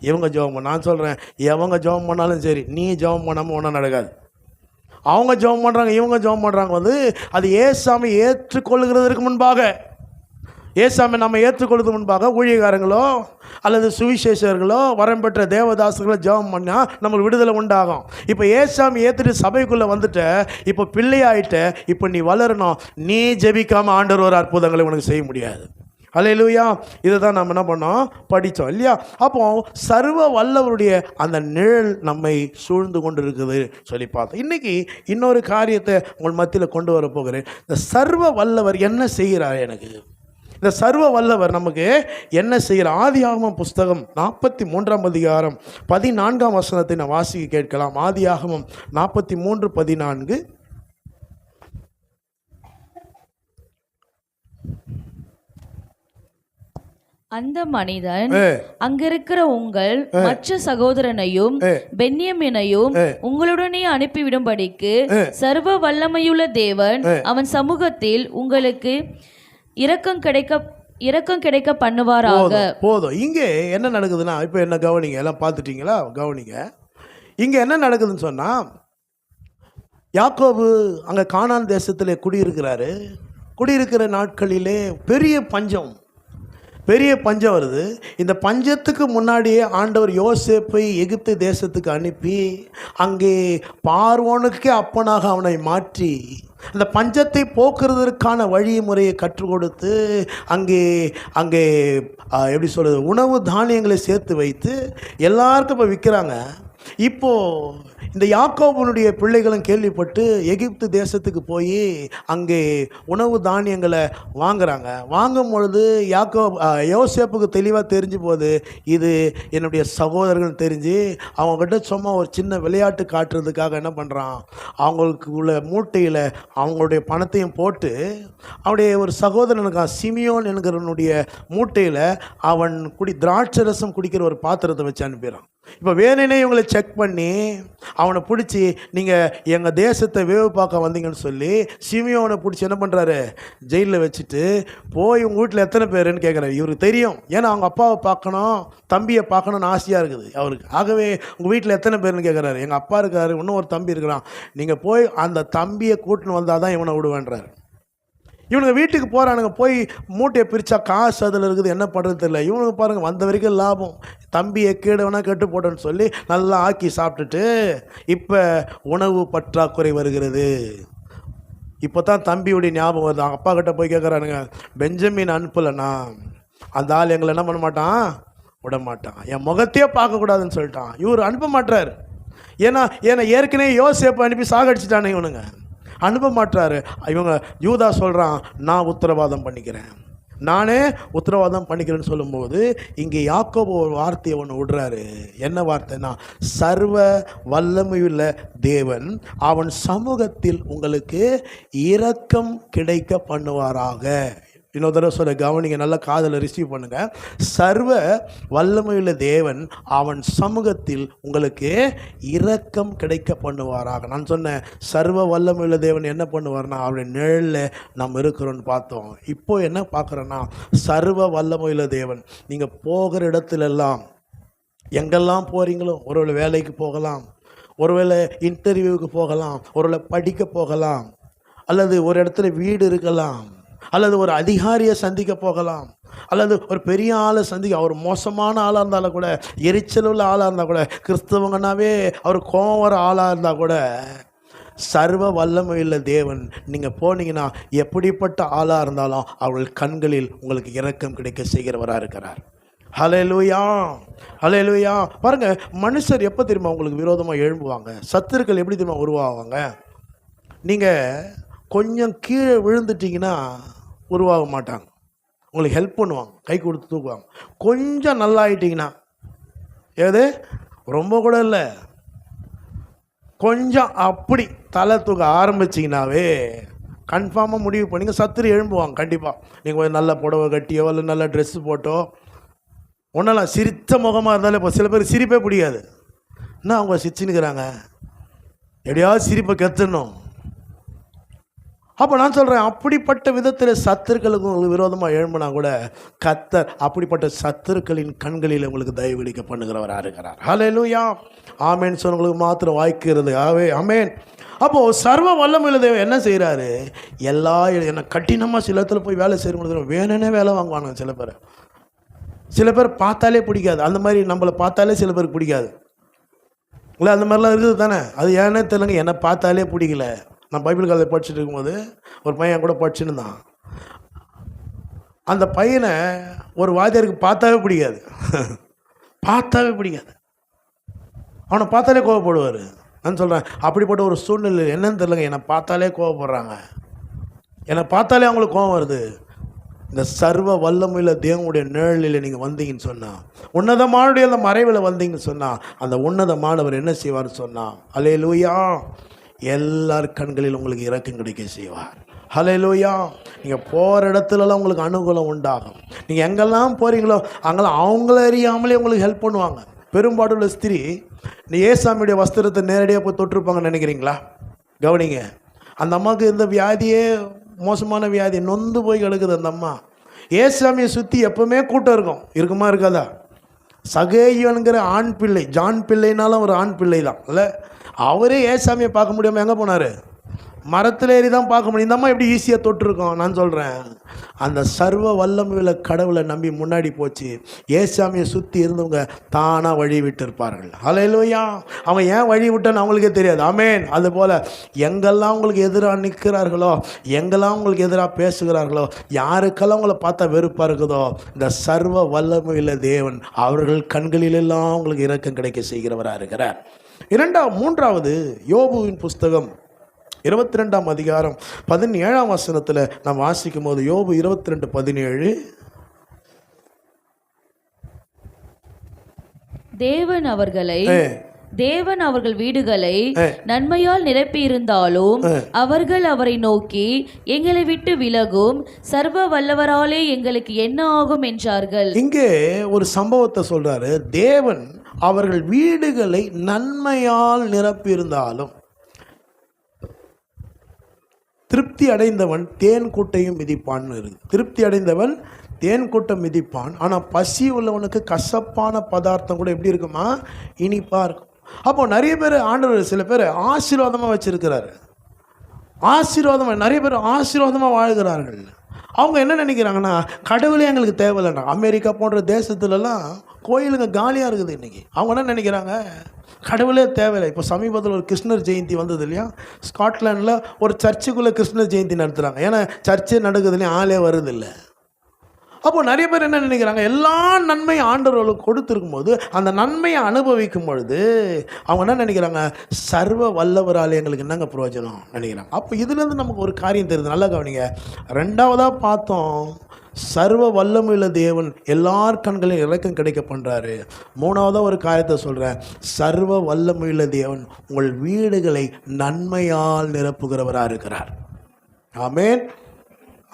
இவங்க ஜெபம் பண்ண. நான் சொல்கிறேன், எவங்க ஜெபம் பண்ணாலும் சரி, நீ ஜெபம் பண்ணாமல் ஒன்றும் நடக்காது. அவங்க ஜெபம் பண்ணுறாங்க, இவங்க ஜெபம் பண்ணுறாங்க, அது ஏசாமி ஏற்றுக்கொள்கிறதற்கு முன்பாக, ஏசாமி நம்ம ஏற்றுக்கொள்வது முன்பாக ஊழியக்காரங்களோ அல்லது சுவிசேஷர்களோ வரம் பெற்ற தேவதாசர்களோ ஜெபம் பண்ணால் நம்மளுக்கு விடுதலை உண்டாகும். இப்போ ஏசாமி ஏற்றுட்டு சபைக்குள்ளே வந்துட்ட, இப்போ பிள்ளையாயிட்ட, இப்போ நீ வளரணும். நீ ஜெபிக்காமல் ஆண்டவர் ஒரு அற்புதங்களை உனக்கு செய்ய முடியாது. ஹல்லேலூயா. இதை தான் நம்ம என்ன பண்ணோம், படித்தோம் இல்லையா? அப்போ சர்வ வல்லவருடைய அந்த நிழல் நம்மை சூழ்ந்து கொண்டு இருக்குது சொல்லி பார்த்தோம். இன்றைக்கி இன்னொரு காரியத்தை உங்கள் மத்தியில் கொண்டு வர போகிறேன். இந்த சர்வ வல்லவர் என்ன செய்கிறார்? எனக்கு இந்த சர்வ வல்லவர் நமக்கு என்ன செய்கிறார்? ஆதியாகமம் புஸ்தகம் 43ஆம் அதிகாரம் 14ஆம் வசனத்தை நான் வாசிக்க கேட்கலாம். ஆதியாகமம் 43:14. அந்த மனிதன் அங்கிருக்கிற உங்கள் மற்ற சகோதரனையும் பென்யமீனையும் உங்களுடனே அனுப்பிவிடும்படிக்கு சர்வ வல்லமையுள்ள தேவன் அவன் சமூகத்தில் உங்களுக்கு இரக்கம் கிடைக்க பண்ணுவாராக. போதும். இங்கே என்ன நடக்குதுன்னா, இப்போ என்ன கவனிங்க, எல்லாம் பார்த்துட்டீங்களா? கவனிங்க, இங்கே என்ன நடக்குதுன்னு சொன்னால், யாக்கோபு அங்கே கானான் தேசத்தில் குடியிருக்கிறாரு. குடியிருக்கிற நாட்களிலே பெரிய பஞ்சம் வருது. இந்த பஞ்சத்துக்கு முன்னாடியே ஆண்டவர் யோசேப்பை எகிப்து தேசத்துக்கு அனுப்பி அங்கே பார்வோனுக்கே அப்பனாக அவனை மாற்றி அந்த பஞ்சத்தை போக்குறதற்கான வழிமுறையை கற்றுக் கொடுத்து அங்கே எப்படி சொல்கிறது, உணவு தானியங்களை சேர்த்து வைத்து எல்லாருக்கும் இப்போ விற்கிறாங்க. இப்போது இந்த யாக்கோபனுடைய பிள்ளைகளும் கேள்விப்பட்டு எகிப்து தேசத்துக்கு போய் அங்கே உணவு தானியங்களை வாங்குறாங்க. வாங்கும் பொழுது யோசேப்புக்கு தெளிவாக தெரிஞ்சு போது இது என்னுடைய சகோதரர்கள் தெரிஞ்சு அவங்ககிட்ட சும்மா ஒரு சின்ன விளையாட்டு காட்டுறதுக்காக என்ன பண்ணுறான், அவங்களுக்கு உள்ள மூட்டையில் அவங்களுடைய பணத்தையும் போட்டு அவனுடைய ஒரு சகோதரனுக்கு சிமியோன் என்கிறவனுடைய மூட்டையில் அவன் திராட்சை ரசம் குடிக்கிற ஒரு பாத்திரத்தை வச்சு அனுப்பிடுறான். இப்போ வேணுனே இவங்களை செக் பண்ணி அவனை பிடிச்சி நீங்கள் எங்கள் தேசத்தை வேவு பார்க்க வந்தீங்கன்னு சொல்லி சிமியோனை பிடிச்சி என்ன பண்ணுறாரு, ஜெயிலில் வச்சுட்டு போய் உங்கள் வீட்டில் எத்தனை பேருன்னு கேட்குறாரு. இவருக்கு தெரியும், ஏன்னா அவங்க அப்பாவை பார்க்கணும், தம்பியை பார்க்கணுன்னு ஆசையாக இருக்குது அவருக்கு. ஆகவே உங்கள் வீட்டில் எத்தனை பேருன்னு கேட்குறாரு. எங்கள் அப்பா இருக்காரு, இன்னும் ஒரு தம்பி இருக்கிறான், நீங்கள் போய் அந்த தம்பியை கூட்டின்னு வந்தால் தான் இவனை விடுவேன்றாரு. இவனுங்க வீட்டுக்கு போகிறானுங்க, போய் மூட்டையை பிரித்தா காசு அதில் இருக்குது, என்ன பண்ணுறது தெரியல. இவனுக்கு பாருங்கள், வந்த வரைக்கும் லாபம், தம்பியை கேடு வேணால் கெட்டு போட்டோன்னு சொல்லி நல்லா ஆக்கி சாப்பிட்டுட்டு இப்போ உணவு பற்றாக்குறை வருகிறது. இப்போ தான் தம்பியுடைய ஞாபகம் வருது. அவங்க அப்பா கிட்ட போய் கேட்குறானுங்க, பெஞ்சமின் அனுப்பலைண்ணா, அந்த ஆள் எங்களை என்ன பண்ண மாட்டான், விட மாட்டான், என் முகத்தையே பார்க்கக்கூடாதுன்னு சொல்லிட்டான். இவர் அனுப்ப மாட்டார். ஏன்னா ஏற்கனவே யோசேப்பை அனுப்பி சாகடிச்சிட்டானே இவனுங்க, அனுப்ப மாட்டாரு. இவங்க யூதா சொல்கிறான், நான் உத்தரவாதம் பண்ணிக்கிறேன், நானே உத்தரவாதம் பண்ணிக்கிறேன்னு சொல்லும்போது இங்கே யாக்கோபு ஒரு வார்த்தையை ஒன்று விடுறாரு. என்ன வார்த்தைன்னா, சர்வ வல்லமையுள்ள தேவன் அவன் சமூகத்தில் உங்களுக்கு இரக்கம் கிடைக்க பண்ணுவாராக. இன்னொரு தடவை சொல்ல கவனிங்க, நல்ல காதில் ரிசீவ் பண்ணுங்க. சர்வ வல்லமையுள்ள தேவன் அவன் சமூகத்தில் உங்களுக்கு இரக்கம் கிடைக்க பண்ணுவாராக. நான் சொன்னேன், சர்வ வல்லமையுள்ள தேவன் என்ன பண்ணுவார்னா அவருடைய நிழலில் நம்ம இருக்கிறோன்னு பார்த்தோம். இப்போ என்ன பார்க்குறோன்னா, சர்வ வல்லமையுள்ள தேவன் நீங்கள் போகிற இடத்துலெல்லாம் எங்கெல்லாம் போகிறீங்களோ, ஒருவேளை வேலைக்கு போகலாம், ஒருவேளை இன்டர்வியூவுக்கு போகலாம், ஒருவேளை படிக்க போகலாம், அல்லது ஒரு இடத்துல வீடு இருக்கலாம், அல்லது ஒரு அதிகாரியை சந்திக்க போகலாம், அல்லது ஒரு பெரிய ஆளை சந்திக்க, அவர் மோசமான ஆளாக இருந்தாலும் கூட, எரிச்சல் உள்ள ஆளாக இருந்தால் கூட, கிறிஸ்தவங்கனாவே அவர் கோவம் வர ஆளாக இருந்தால் கூட, சர்வ வல்லமையுள்ள தேவன் நீங்கள் போனீங்கன்னா எப்படிப்பட்ட ஆளாக இருந்தாலும் அவர்கள் கண்களில் உங்களுக்கு இரக்கம் கிடைக்க செய்கிறவராக இருக்கிறார். ஹல்லேலூயா, ஹல்லேலூயா. பாருங்கள், மனுஷர் எப்போ தெரியுமா உங்களுக்கு விரோதமாக எழும்புவாங்க, சத்துருக்கள் எப்படி தெரியுமா உருவாகுவாங்க, நீங்கள் கொஞ்சம் கீழே விழுந்துட்டிங்கன்னா உருவாக மாட்டாங்க, உங்களுக்கு ஹெல்ப் பண்ணுவாங்க, கை கொடுத்து தூக்குவாங்க. கொஞ்சம் நல்லா ஆகிட்டிங்கன்னா, ஏது ரொம்ப கூட இல்லை, கொஞ்சம் அப்படி தலை தூக்க ஆரம்பிச்சிங்கனாவே கன்ஃபார்மாக முடிவு பண்ணிங்க, சத்துரு எழும்புவாங்க கண்டிப்பாக. நீங்கள் கொஞ்சம் நல்ல புடவை கட்டியோ இல்லை நல்ல ட்ரெஸ்ஸு போட்டோ, ஒன்றெல்லாம் சிரித்த முகமாக இருந்தாலே இப்போ சில பேர் சிரிப்பே பிடிக்காது. என்ன அவங்க சிரிச்சுன்னுக்கிறாங்க, எப்படியாவது சிரிப்பை கற்றுணும். அப்போ நான் சொல்கிறேன், அப்படிப்பட்ட விதத்தில் சத்துருக்களுக்கு உங்களுக்கு விரோதமாக எழும்பினா கூட கர்த்தர் அப்படிப்பட்ட சத்துருக்களின் கண்களில் உங்களுக்கு தயவுளிக்க பண்ணுகிறவராக இருக்கிறார். ஹல்லேலூயா, ஆமேன் சொன்னவங்களுக்கு மாத்திரம் வாய்க்கிறது. ஆவே ஆமேன். அப்போது சர்வ வல்லமையுள்ள தேவன் என்ன செய்கிறாரு, எல்லா என்ன கடினமாக சில இடத்துல போய் வேலை செய்யணும், வேணுன்னே வேலை வாங்குவானுங்க. சில பேர் பார்த்தாலே பிடிக்காது, அந்த மாதிரி நம்மளை பார்த்தாலே சில பேருக்கு பிடிக்காது இல்லை, அந்த மாதிரிலாம் இருக்குது தானே. அது ஏன்னே தெரியலங்க, என்னை பார்த்தாலே பிடிக்கல. நான் பைபிள் காலேஜ் படிச்சுட்டு இருக்கும்போது ஒரு பையன் கூட படிச்சுன்னு தான், அந்த பையனை ஒரு வாத்தியாருக்கு பார்த்தாவே பிடிக்காது, பார்த்தாவே பிடிக்காது, அவனை பார்த்தாலே கோவப்படுவார். நான் சொல்கிறேன், அப்படிப்பட்ட ஒரு சூழ்நிலை என்னன்னு தெரியலங்க, என்னை பார்த்தாலே கோவப்படுறாங்க, என்னை பார்த்தாலே அவங்களுக்கு கோவம் வருது. இந்த சர்வ வல்லமையில் தேவனுடைய நிழலில் நீங்கள் வந்தீங்கன்னு சொன்னால், உன்னதமானுடைய அந்த மறைவில் வந்தீங்கன்னு சொன்னால், அந்த உன்னதமானவர் என்ன செய்வார்னு சொன்னால், அல்லேலூயா, எல்லார் கண்களில் உங்களுக்கு இரக்கம் கிடைக்க செய்வார். ஹல்லேலூயா. நீங்கள் போகிற இடத்துலலாம் உங்களுக்கு அனுகூலம் உண்டாகும். நீங்கள் எங்கெல்லாம் போகிறீங்களோ அங்கெல்லாம் அவங்கள அறியாமலே உங்களுக்கு ஹெல்ப் பண்ணுவாங்க. பெரும்பாடுள்ள ஸ்திரீ நீ ஏசாமியுடைய வஸ்திரத்தை நேரடியாக போய் தொட்டிருப்பாங்கன்னு நினைக்கிறீங்களா? கவனிங்க, அந்த அம்மாவுக்கு இந்த வியாதியே மோசமான வியாதி, நொந்து போய் கிடக்குது அந்த அம்மா. ஏசாமியை சுற்றி எப்போவுமே கூட்டம் இருக்கும், இருக்குமா இருக்காதா? சகேயுங்கிற ஆண் பிள்ளை, ஜான் பிள்ளைனாலும் ஒரு ஆண் பிள்ளை தான் இல்லை, அவரே ஏசாமியை பார்க்க முடியாமல் எங்கே போனார்? மரத்தில் ஏறி தான் பார்க்க முடியும். இந்த அம்மா எப்படி ஈஸியாக தொட்டிருக்கோம். நான் சொல்கிறேன், அந்த சர்வ வல்லமையுள்ள கடவுளை நம்பி முன்னாடி போச்சு. ஏசாமியை சுற்றி இருந்தவங்க தானாக வழி விட்டு இருப்பார்கள். ஹல்லேலூயா. அவன் ஏன் வழி விட்டான்னு அவங்களுக்கே தெரியாது. ஆமேன். அதுபோல் எங்கெல்லாம் உங்களுக்கு எதிராக நிற்கிறார்களோ, எங்கெல்லாம் உங்களுக்கு எதிராக பேசுகிறார்களோ, யாருக்கெல்லாம் உங்களை பார்த்தா வெறுப்பாக இருக்குதோ, இந்த சர்வ வல்லமையுள்ள தேவன் அவர்கள் கண்களிலெல்லாம் உங்களுக்கு இரக்கம் கிடைக்க செய்கிறவராக இருக்கிறார். மூன்றாவது யோபுவின் புஸ்தகம் 22ஆம் அதிகாரம் 17ஆம் வசனத்தில் நாம் வாசிக்கும் போது, யோபு 22:17, தேவன் அவர்களை தேவன் அவர்கள் வீடுகளை நன்மையால் நிரப்பியிருந்தாலும் அவர்கள் அவரை நோக்கி எங்களை விட்டு விலகும், சர்வ வல்லவராலே எங்களுக்கு என்ன ஆகும் என்றார்கள். இங்கே ஒரு சம்பவத்தை சொல்றாரு. தேவன் அவர்கள் வீடுகளை நன்மையால் நிரப்பியிருந்தாலும் திருப்தி அடைந்தவன் தேன் கூட்டையும் மிதிப்பான்னு இருக்கு. திருப்தி அடைந்தவன் தேன் கூட்டம் மிதிப்பான். ஆனால் பசி உள்ளவனுக்கு கசப்பான பதார்த்தம் கூட எப்படி இருக்குமா? இனிப்பாக இருக்கும். அப்போ நிறைய பேர் ஆண்டவர் சில பேர் ஆசீர்வாதமாக வச்சிருக்கிறாரு. ஆசீர்வாதமாக நிறைய பேர் ஆசீர்வாதமாக வாழ்கிறார்கள். அவங்க என்ன நினைக்கிறாங்கன்னா, கடவுளே எங்களுக்கு தேவையில்லைண்ணா. அமெரிக்கா போன்ற தேசத்துலலாம் கோயிலுங்க காலியாக இருக்குது இன்றைக்கி. அவங்க என்ன நினைக்கிறாங்க, கடவுளே தேவையில்லை. இப்போ சமீபத்தில் ஒரு கிருஷ்ணர் ஜெயந்தி வந்தது இல்லையா? ஸ்காட்லாண்டில் ஒரு சர்ச்சுக்குள்ளே கிருஷ்ணர் ஜெயந்தி நடத்துகிறாங்க. ஏன்னா சர்ச்சே நடக்குது இல்லையா, ஆளே வருது இல்லை. அப்போ நிறைய பேர் என்ன நினைக்கிறாங்க, எல்லா நன்மையும் ஆண்டவர்களுக்கு கொடுத்துருக்கும் போது அந்த நன்மையை அனுபவிக்கும் பொழுது அவங்க என்ன நினைக்கிறாங்க, சர்வ வல்லவரால் எங்களுக்கு என்னங்க பிரயோஜனம் நினைக்கிறாங்க. அப்போ இதுலேருந்து நமக்கு ஒரு காரியம் தெரியுது, நல்லா கவனிங்க. ரெண்டாவதாக பார்த்தோம், சர்வ வல்லமையுள்ள தேவன் எல்லார் கண்களையும் இறக்கம் கிடைக்க பண்ணுறாரு. மூணாவதாக ஒரு காரியத்தை சொல்கிறேன், சர்வ வல்லமையுள்ள தேவன் உங்கள் வீடுகளை நன்மையால் நிரப்புகிறவராக இருக்கிறார். ஆமேன்,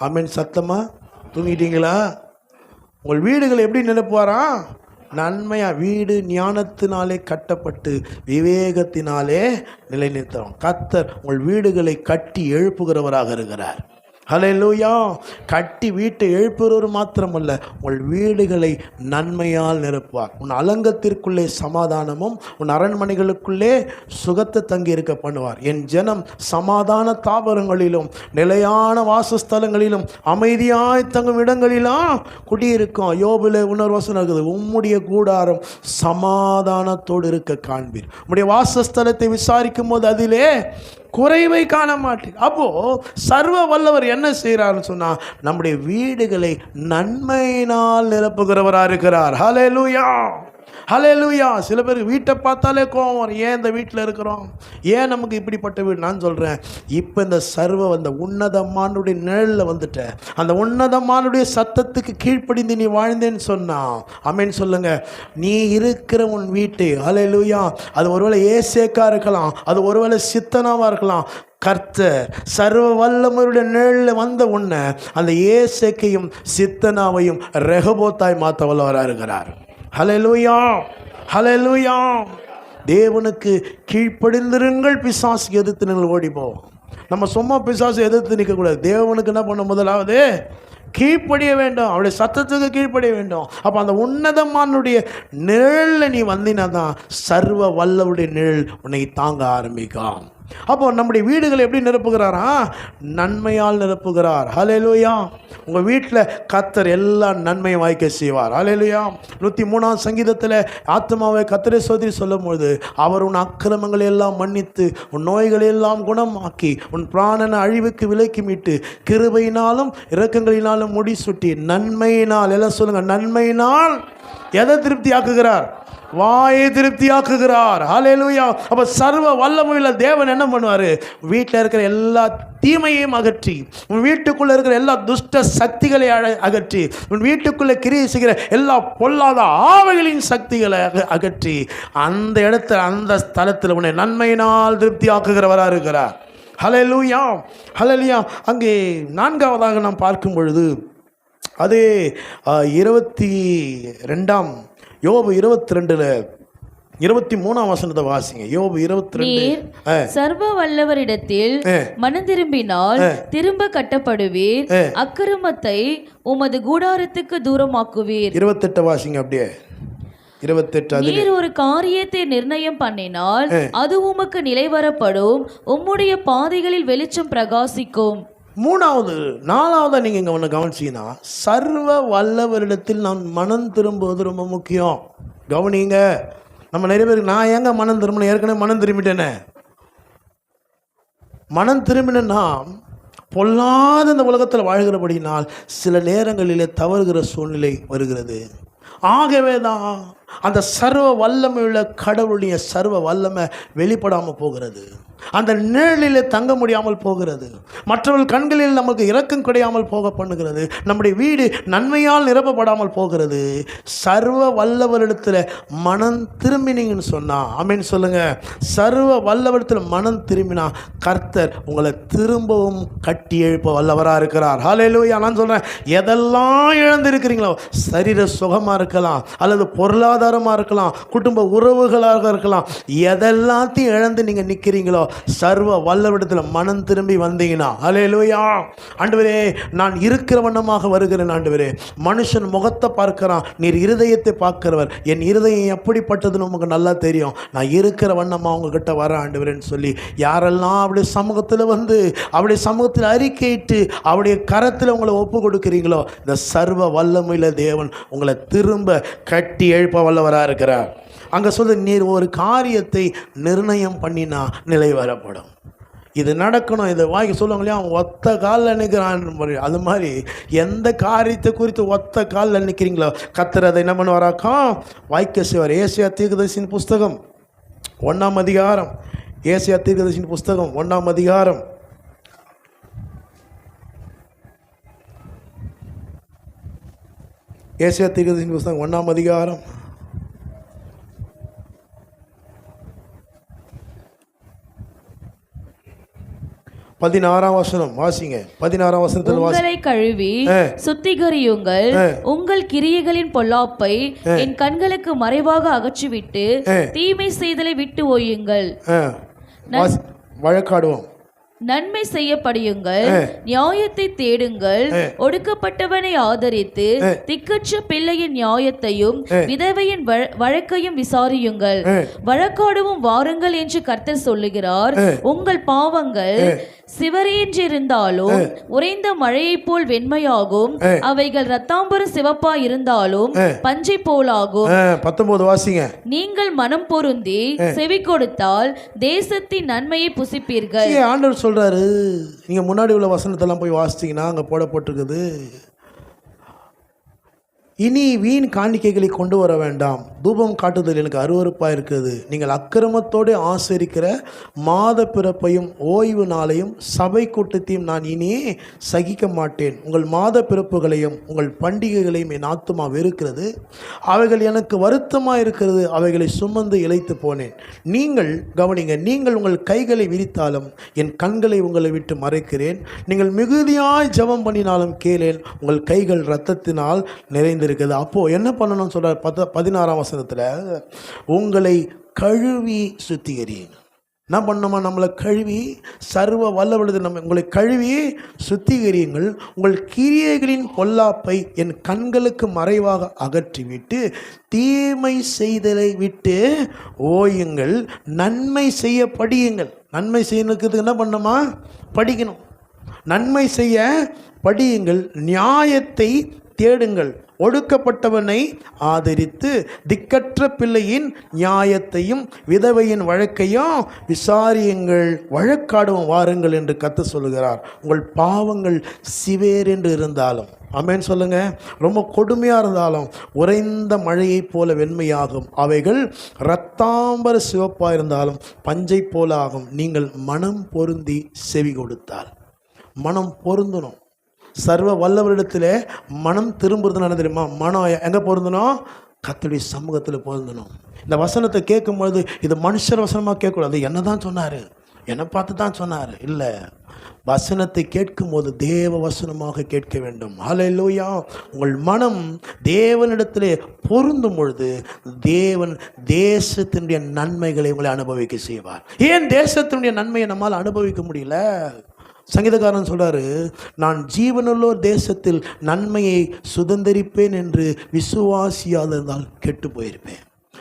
ஆமேன். சத்தமாக தூங்கிட்டீங்களா? உங்கள் வீடுகளை எப்படி நிரப்புவாரா? நன்மையா. வீடு ஞானத்தினாலே கட்டப்பட்டு விவேகத்தினாலே நிலைநிறுத்தும். கர்த்தர் உங்கள் வீடுகளை கட்டி எழுப்புகிறவராக இருக்கிறார். ஹல்லேலூயா. கட்டி வீட்டை எழுப்புகிறவர் மாத்திரமல்ல, உங்கள் வீடுகளை நன்மையால் நிரப்புவார். உன் அலங்கத்திற்குள்ளே சமாதானமும் உன் அரண்மனைகளுக்குள்ளே சுகத்தை தங்கி இருக்க பண்ணுவார். என் ஜனம் சமாதான தாவரங்களிலும் நிலையான வாசஸ்தலங்களிலும் அமைதியாய் தங்கும் இடங்களிலும் குடியிருக்கும். யோபிலே இன்னொரு வசனம் இருக்குது, உம்முடைய கூடாரம் சமாதானத்தோடு இருக்க காண்பீர். உம்முடைய வாசஸ்தலத்தை விசாரிக்கும் போது அதிலே குறைவை காண மாட்டேன். அப்போ சர்வ வல்லவர் என்ன செய்கிறார்னு சொன்னா, நம்முடைய வீடுகளை நன்மையினால் நிரப்புகிறவராக இருக்கிறார். ஹல்லேலூயா, ஹல்லேலூயா. சில பேர் வீட்டை பார்த்தாலே கோவம் வரும். ஏன் இந்த வீட்டில் இருக்கிறோம், ஏன் நமக்கு இப்படிப்பட்ட வீடு? நான் சொல்கிறேன், இப்போ இந்த அந்த உன்னதமானுடைய நிழலில் வந்துட்ட, அந்த உன்னதமானுடைய சத்தத்துக்கு கீழ்ப்படிந்து நீ வாழ்ந்தேன்னு சொன்னா, ஆமென் சொல்லுங்க. நீ இருக்கிற உன் வீட்டை, ஹல்லேலூயா, அது ஒருவேளை ஏசேக்கா இருக்கலாம், அது ஒருவேளை சித்தனாவாக இருக்கலாம். கர்த்தர் சர்வ வல்லமையுடைய நிழலில் வந்த உன்னை அந்த ஏசேக்கையும் சித்தனாவையும் ரெகோபோத்தாய் மாற்ற வல்லவராக இருக்கிறார். ஹல்லேலூயா, ஹல்லேலூயா. தேவனுக்கு கீழ்ப்படிந்திருங்கள், பிசாசுக்கு எதிர்த்து நீங்கள் ஓடி போவோம். நம்ம சும்மா பிசாசு எதிர்த்து நிற்கக்கூடாது. தேவனுக்கு என்ன பண்ண, முதலாவது கீழ்ப்படிய வேண்டும், அவருடைய சத்தத்துக்கு கீழ்ப்படிய வேண்டும். அப்போ அந்த உன்னதமானுடைய நிழலில் நீ வந்தினா தான் சர்வ வல்லவருடைய நிழல் உன்னை தாங்க ஆரம்பிக்கும். அப்போ நம்முடைய வீடுகளை எப்படி நிரப்புகிறாரா? நன்மையால் நிரப்புகிறார். ஹல்லேலூயா. உங்கள் வீட்டில் கர்த்தர் எல்லா நன்மையும் வாய்க்க செய்வார். ஹல்லேலூயா. 103ஆம் சங்கீதத்தில் ஆத்மாவை கர்த்தரை சோதரி சொல்லும்பொழுது, அவர் உன் அக்கிரமங்களை எல்லாம் மன்னித்து உன் நோய்களை எல்லாம் குணமாக்கி உன் பிராணனை அழிவுக்கு விலக்கி மீட்டு கிருபையினாலும் இரக்கங்களினாலும் முடிசூட்டி நன்மையினால், எல்லாம் சொல்லுங்க, நன்மையினால் எதை திருப்தி ஆக்குகிறார்? வாயை திருப்தியாக்குகிறார். ஹல்லேலூயா. அப்போ சர்வ வல்லமையுள்ள தேவன் என்ன பண்ணுவார்? வீட்டில் இருக்கிற எல்லா தீமையையும் அகற்றி, உன் வீட்டுக்குள்ளே இருக்கிற எல்லா துஷ்ட சக்திகளை அகற்றி, உன் வீட்டுக்குள்ளே கிரியை செய்கிற எல்லா பொல்லாத ஆவைகளின் சக்திகளை அகற்றி அந்த இடத்துல, அந்த ஸ்தலத்தில் உன்னை நன்மையினால் திருப்தியாக்குகிறவராக இருக்கிறார். ஹல்லேலூயா, ஹல்லேலூயா. அங்கே நான்காவதாக நாம் பார்க்கும் பொழுது, அதே 22ஆம் யோபு 22ல் 23ஆம் வசனத்தை வாசிங்க. யோபு 22. சர்வ வல்லவரிடத்தில் மனம் திரும்பினால் திரும்ப கட்டப்படுவீர், அக்கிரமத்தை உமது கூடாரத்துக்கு தூரமாக்குவீர். 28 வாசிங்க. அப்படியே 28. நீர் ஒரு காரியத்தை நிர்ணயம் பண்ணினால் அது உமக்கு நிலைவரப்படும், உம்முடைய பாதைகளில் வெளிச்சம் பிரகாசிக்கும். மூணாவது, நாலாவது நீங்கள் இங்கே ஒன்று கவனிச்சிங்கன்னா, சர்வ வல்லவரிடத்தில் நாம் மனம் திரும்புவது ரொம்ப முக்கியம். கவனிங்க. நம்ம நிறைய பேருக்கு, நான் ஏங்க மனம் திரும்பணும், ஏற்கனவே மனம் திரும்பிட்டேனே. மனம் திரும்பினா பொல்லாத இந்த உலகத்தில் வாழ்கிறபடினால் சில நேரங்களிலே தவறுகிற சூழ்நிலை வருகிறது. ஆகவே தான் அந்த சர்வ வல்லமையுள்ள கடவுளுடைய சர்வ வல்லமை வெளிப்படாமல் போகிறது. அந்த நிழலிலே தங்க முடியாமல் போகிறது. மற்றவர்கள் கண்களில் நமக்கு இரக்கம் கிடையாமல் போக பண்ணுகிறது. நம்முடைய வீடு நன்மையால் நிரப்பப்படாமல் போகிறது. சர்வ வல்லவரிடத்தில் மனம் திரும்பினீங்கன்னு சொன்னா, ஆமென் சொல்லுங்க. சர்வ வல்லவரிடத்தில் மனம் திரும்பினா கர்த்தர் உங்களை திரும்பவும் கட்டி எழுப்ப வல்லவராக இருக்கிறார். ஹல்லேலூயா. நான் சொல்கிறேன், எதெல்லாம் இழந்திருக்கிறீங்களோ, சரீர சுகமாக இருக்கலாம், அல்லது பொருளாதாரமாக இருக்கலாம், குடும்ப உறவுகளாக இருக்கலாம், எதெல்லாத்தையும் இழந்து நீங்கள் நிற்கிறீங்களோ, சர்வ வல்லவரிடத்தில் மனம் திரும்பி வந்தீங்கன்னா, ஹல்லேலூயா. ஆண்டவரே, நான் இருக்கிற வண்ணமாக வருகிறேன். ஆண்டவரே, மனுஷன் முகத்தை பார்க்கிறான், நீர் இருதயத்தை பார்க்கிறவர். என் இருதயம் எப்படிப்பட்டதுன்னு உங்களுக்கு நல்லா தெரியும். நான் இருக்கிற வண்ணமாக உங்ககிட்ட வரேன் ஆண்டவரேன்னு சொல்லி யாரெல்லாம் அவருடைய சமூகத்தில் வந்து அவருடைய சமூகத்தில் அறிக்கையிட்டு அவருடைய கரத்தில் உங்களை ஒப்பு கொடுக்குறீங்களோ, இந்த சர்வ வல்லமையுள்ள தேவன் உங்களை திரும்ப கட்டி எழுப்ப வல்லவராக இருக்கிறார். அங்கே சொல்ல, நீர் ஒரு காரியத்தை நிர்ணயம் பண்ணினா நிலை வரப்படும். இது நடக்கணும், இதை வாங்கி சொல்லுவாங்க இல்லையா, அவன் ஒத்த காலில் நிற்கிறான். அது மாதிரி எந்த காரியத்தை குறித்து ஒத்த காலில் நிற்கிறீங்களோ, கர்த்தர் அதை என்ன பண்ணுவாராக்கா வாய்க்க செய்வார். ஏசாயா தீர்க்கதரிசியின் புஸ்தகம் 1ஆம் அதிகாரம், ஏசாயா தீர்க்கதரிசியின் புஸ்தகம் 1ஆம் அதிகாரம், ஏசாயா தீர்க்கதரிசியின் புஸ்தகம் 1ஆம் அதிகாரம் 16ஆம் வசனம் வாசிங்க. 16ஆம் வசனத்தில் உங்களை கழுவி சுத்திகரியுங்கள், உங்கள் கிரியைகளின் பொல்லாப்பை என் கண்களுக்கு மறைவாக அகற்றிவிட்டு தீமை செய்தலை விட்டு ஓயுங்கள். வழக்காடுவோம். நன்மை செய்யப்படியுங்கள், நியாயத்தை தேடுங்கள், ஒடுக்கப்பட்டவனை ஆதரித்து திக்கற்ற பிள்ளையின் நியாயத்தையும் விதவையின் வழக்கையும் விசாரியுங்கள். வழக்காடவும் வாருங்கள் என்று கர்த்தர் சொல்லுகிறார். உங்கள் பாவங்கள் சிவரேன்றிருந்தாலும் உறைந்த மழையை போல் வெண்மையாகும், அவைகள் இரத்தாம்பரம் சிவப்பா இருந்தாலும் பஞ்சை போலாகும். 19 வாசிங்க. நீங்கள் மனம் பொருந்தி செவி கொடுத்தால் தேசத்தின் நன்மையை புசிப்பீர்கள். ஆண்டவர் சொல்றாரு, நீங்க முன்னாடி உள்ள வசனத்தெல்லாம் போய் வாசித்தீங்கன்னா அங்க போடப்பட்டிருக்குது, இனி வீண் காணிக்கைகளை கொண்டு வர வேண்டாம், தூபம் காட்டுதல் எனக்கு அருவருப்பாக இருக்குது. நீங்கள் அக்கிரமத்தோடு ஆசரிக்கிற மாத பிறப்பையும் ஓய்வு நாளையும் சபை கூட்டத்தையும் நான் இனி சகிக்க மாட்டேன். உங்கள் மாத பிறப்புகளையும் உங்கள் பண்டிகைகளையும் என் ஆத்துமா வெறுக்கிறது. அவைகள் எனக்கு வருத்தமாக இருக்கிறது, அவைகளை சுமந்து இளைத்து போனேன். நீங்கள் கவனிங்க, நீங்கள் உங்கள் கைகளை விரித்தாலும் என் கண்களை உங்களை விட்டு மறைக்கிறேன். நீங்கள் மிகுதியாய் ஜெபம் பண்ணினாலும் கேளேன், உங்கள் கைகள் இரத்தத்தினால் நிறைந்து இருக்குது. அப்போ என்ன பண்ணணும்னு சொல்றார் 16ஆம் வசனத்துல, உங்களை கழுவி சுத்திகரியுங்க. என்ன பண்ணணுமா? நம்மளை கழுவி, சர்வ வல்லவரது நம்ம உங்களை கழுவி சுத்திகரியுங்கள், உங்கள் கிரியைகளின் பொல்லாப்பை என் கண்களுக்கு மறைவாக அகற்றிவிட்டு தீமை செய்தலை விட்டு ஓயுங்கள், நன்மை செய்ய படியுங்கள். நன்மை செய்யறதுக்கு என்ன பண்ணணுமா? படிக்கணும். நன்மை செய்ய படியுங்கள், நியாயத்தை தேடுங்கள், ஒடுக்கப்பட்டவனை ஆதரித்து திக்கற்ற பிள்ளையின் நியாயத்தையும் விதவையின் வழக்கையும் விசாரியுங்கள், வழக்காடுவோம் வாருங்கள் என்று கர்த்தர் சொல்லுகிறார். உங்கள் பாவங்கள் சிவேர் என்று இருந்தாலும், ஆமென் சொல்லுங்க, ரொம்ப கொடுமையாக இருந்தாலும் உறைந்த மழையைப் போல வெண்மையாகும், அவைகள் இரத்தாம்பர சிவப்பாக இருந்தாலும் பஞ்சை போல ஆகும். நீங்கள் மனம் பொருந்தி செவி கொடுத்தால். மனம் பொருந்தணும். சர்வ வல்லவரிடத்தில் மனம் திரும்புறது என்ன தெரியுமா? மனம் எங்கே பொருந்தணும்? கர்த்தருடைய சமூகத்தில் பொருந்தணும். இந்த வசனத்தை கேட்கும்பொழுது இது மனுஷர் வசனமாக கேட்கக்கூடாது. என்ன தான் சொன்னார், என்னை பார்த்து தான் சொன்னார், இல்லை, வசனத்தை கேட்கும் போது தேவ வசனமாக கேட்க வேண்டும். ஹல்லேலூயா. உங்கள் மனம் தேவனிடத்திலே பொருந்தும் பொழுது தேவன் தேசத்தினுடைய நன்மைகளை உங்களை அனுபவிக்க செய்வார். ஏன் தேசத்தினுடைய நன்மையை நம்மால் அனுபவிக்க முடியல? சங்கீதக்காரன் சொல்றாரு, நான் ஜீவனுள்ளோர் தேசத்தில் நன்மையை சுதந்திரிப்பேன் என்று விசுவாசியாதிருந்தால் கெட்டு போயிருப்பேன்.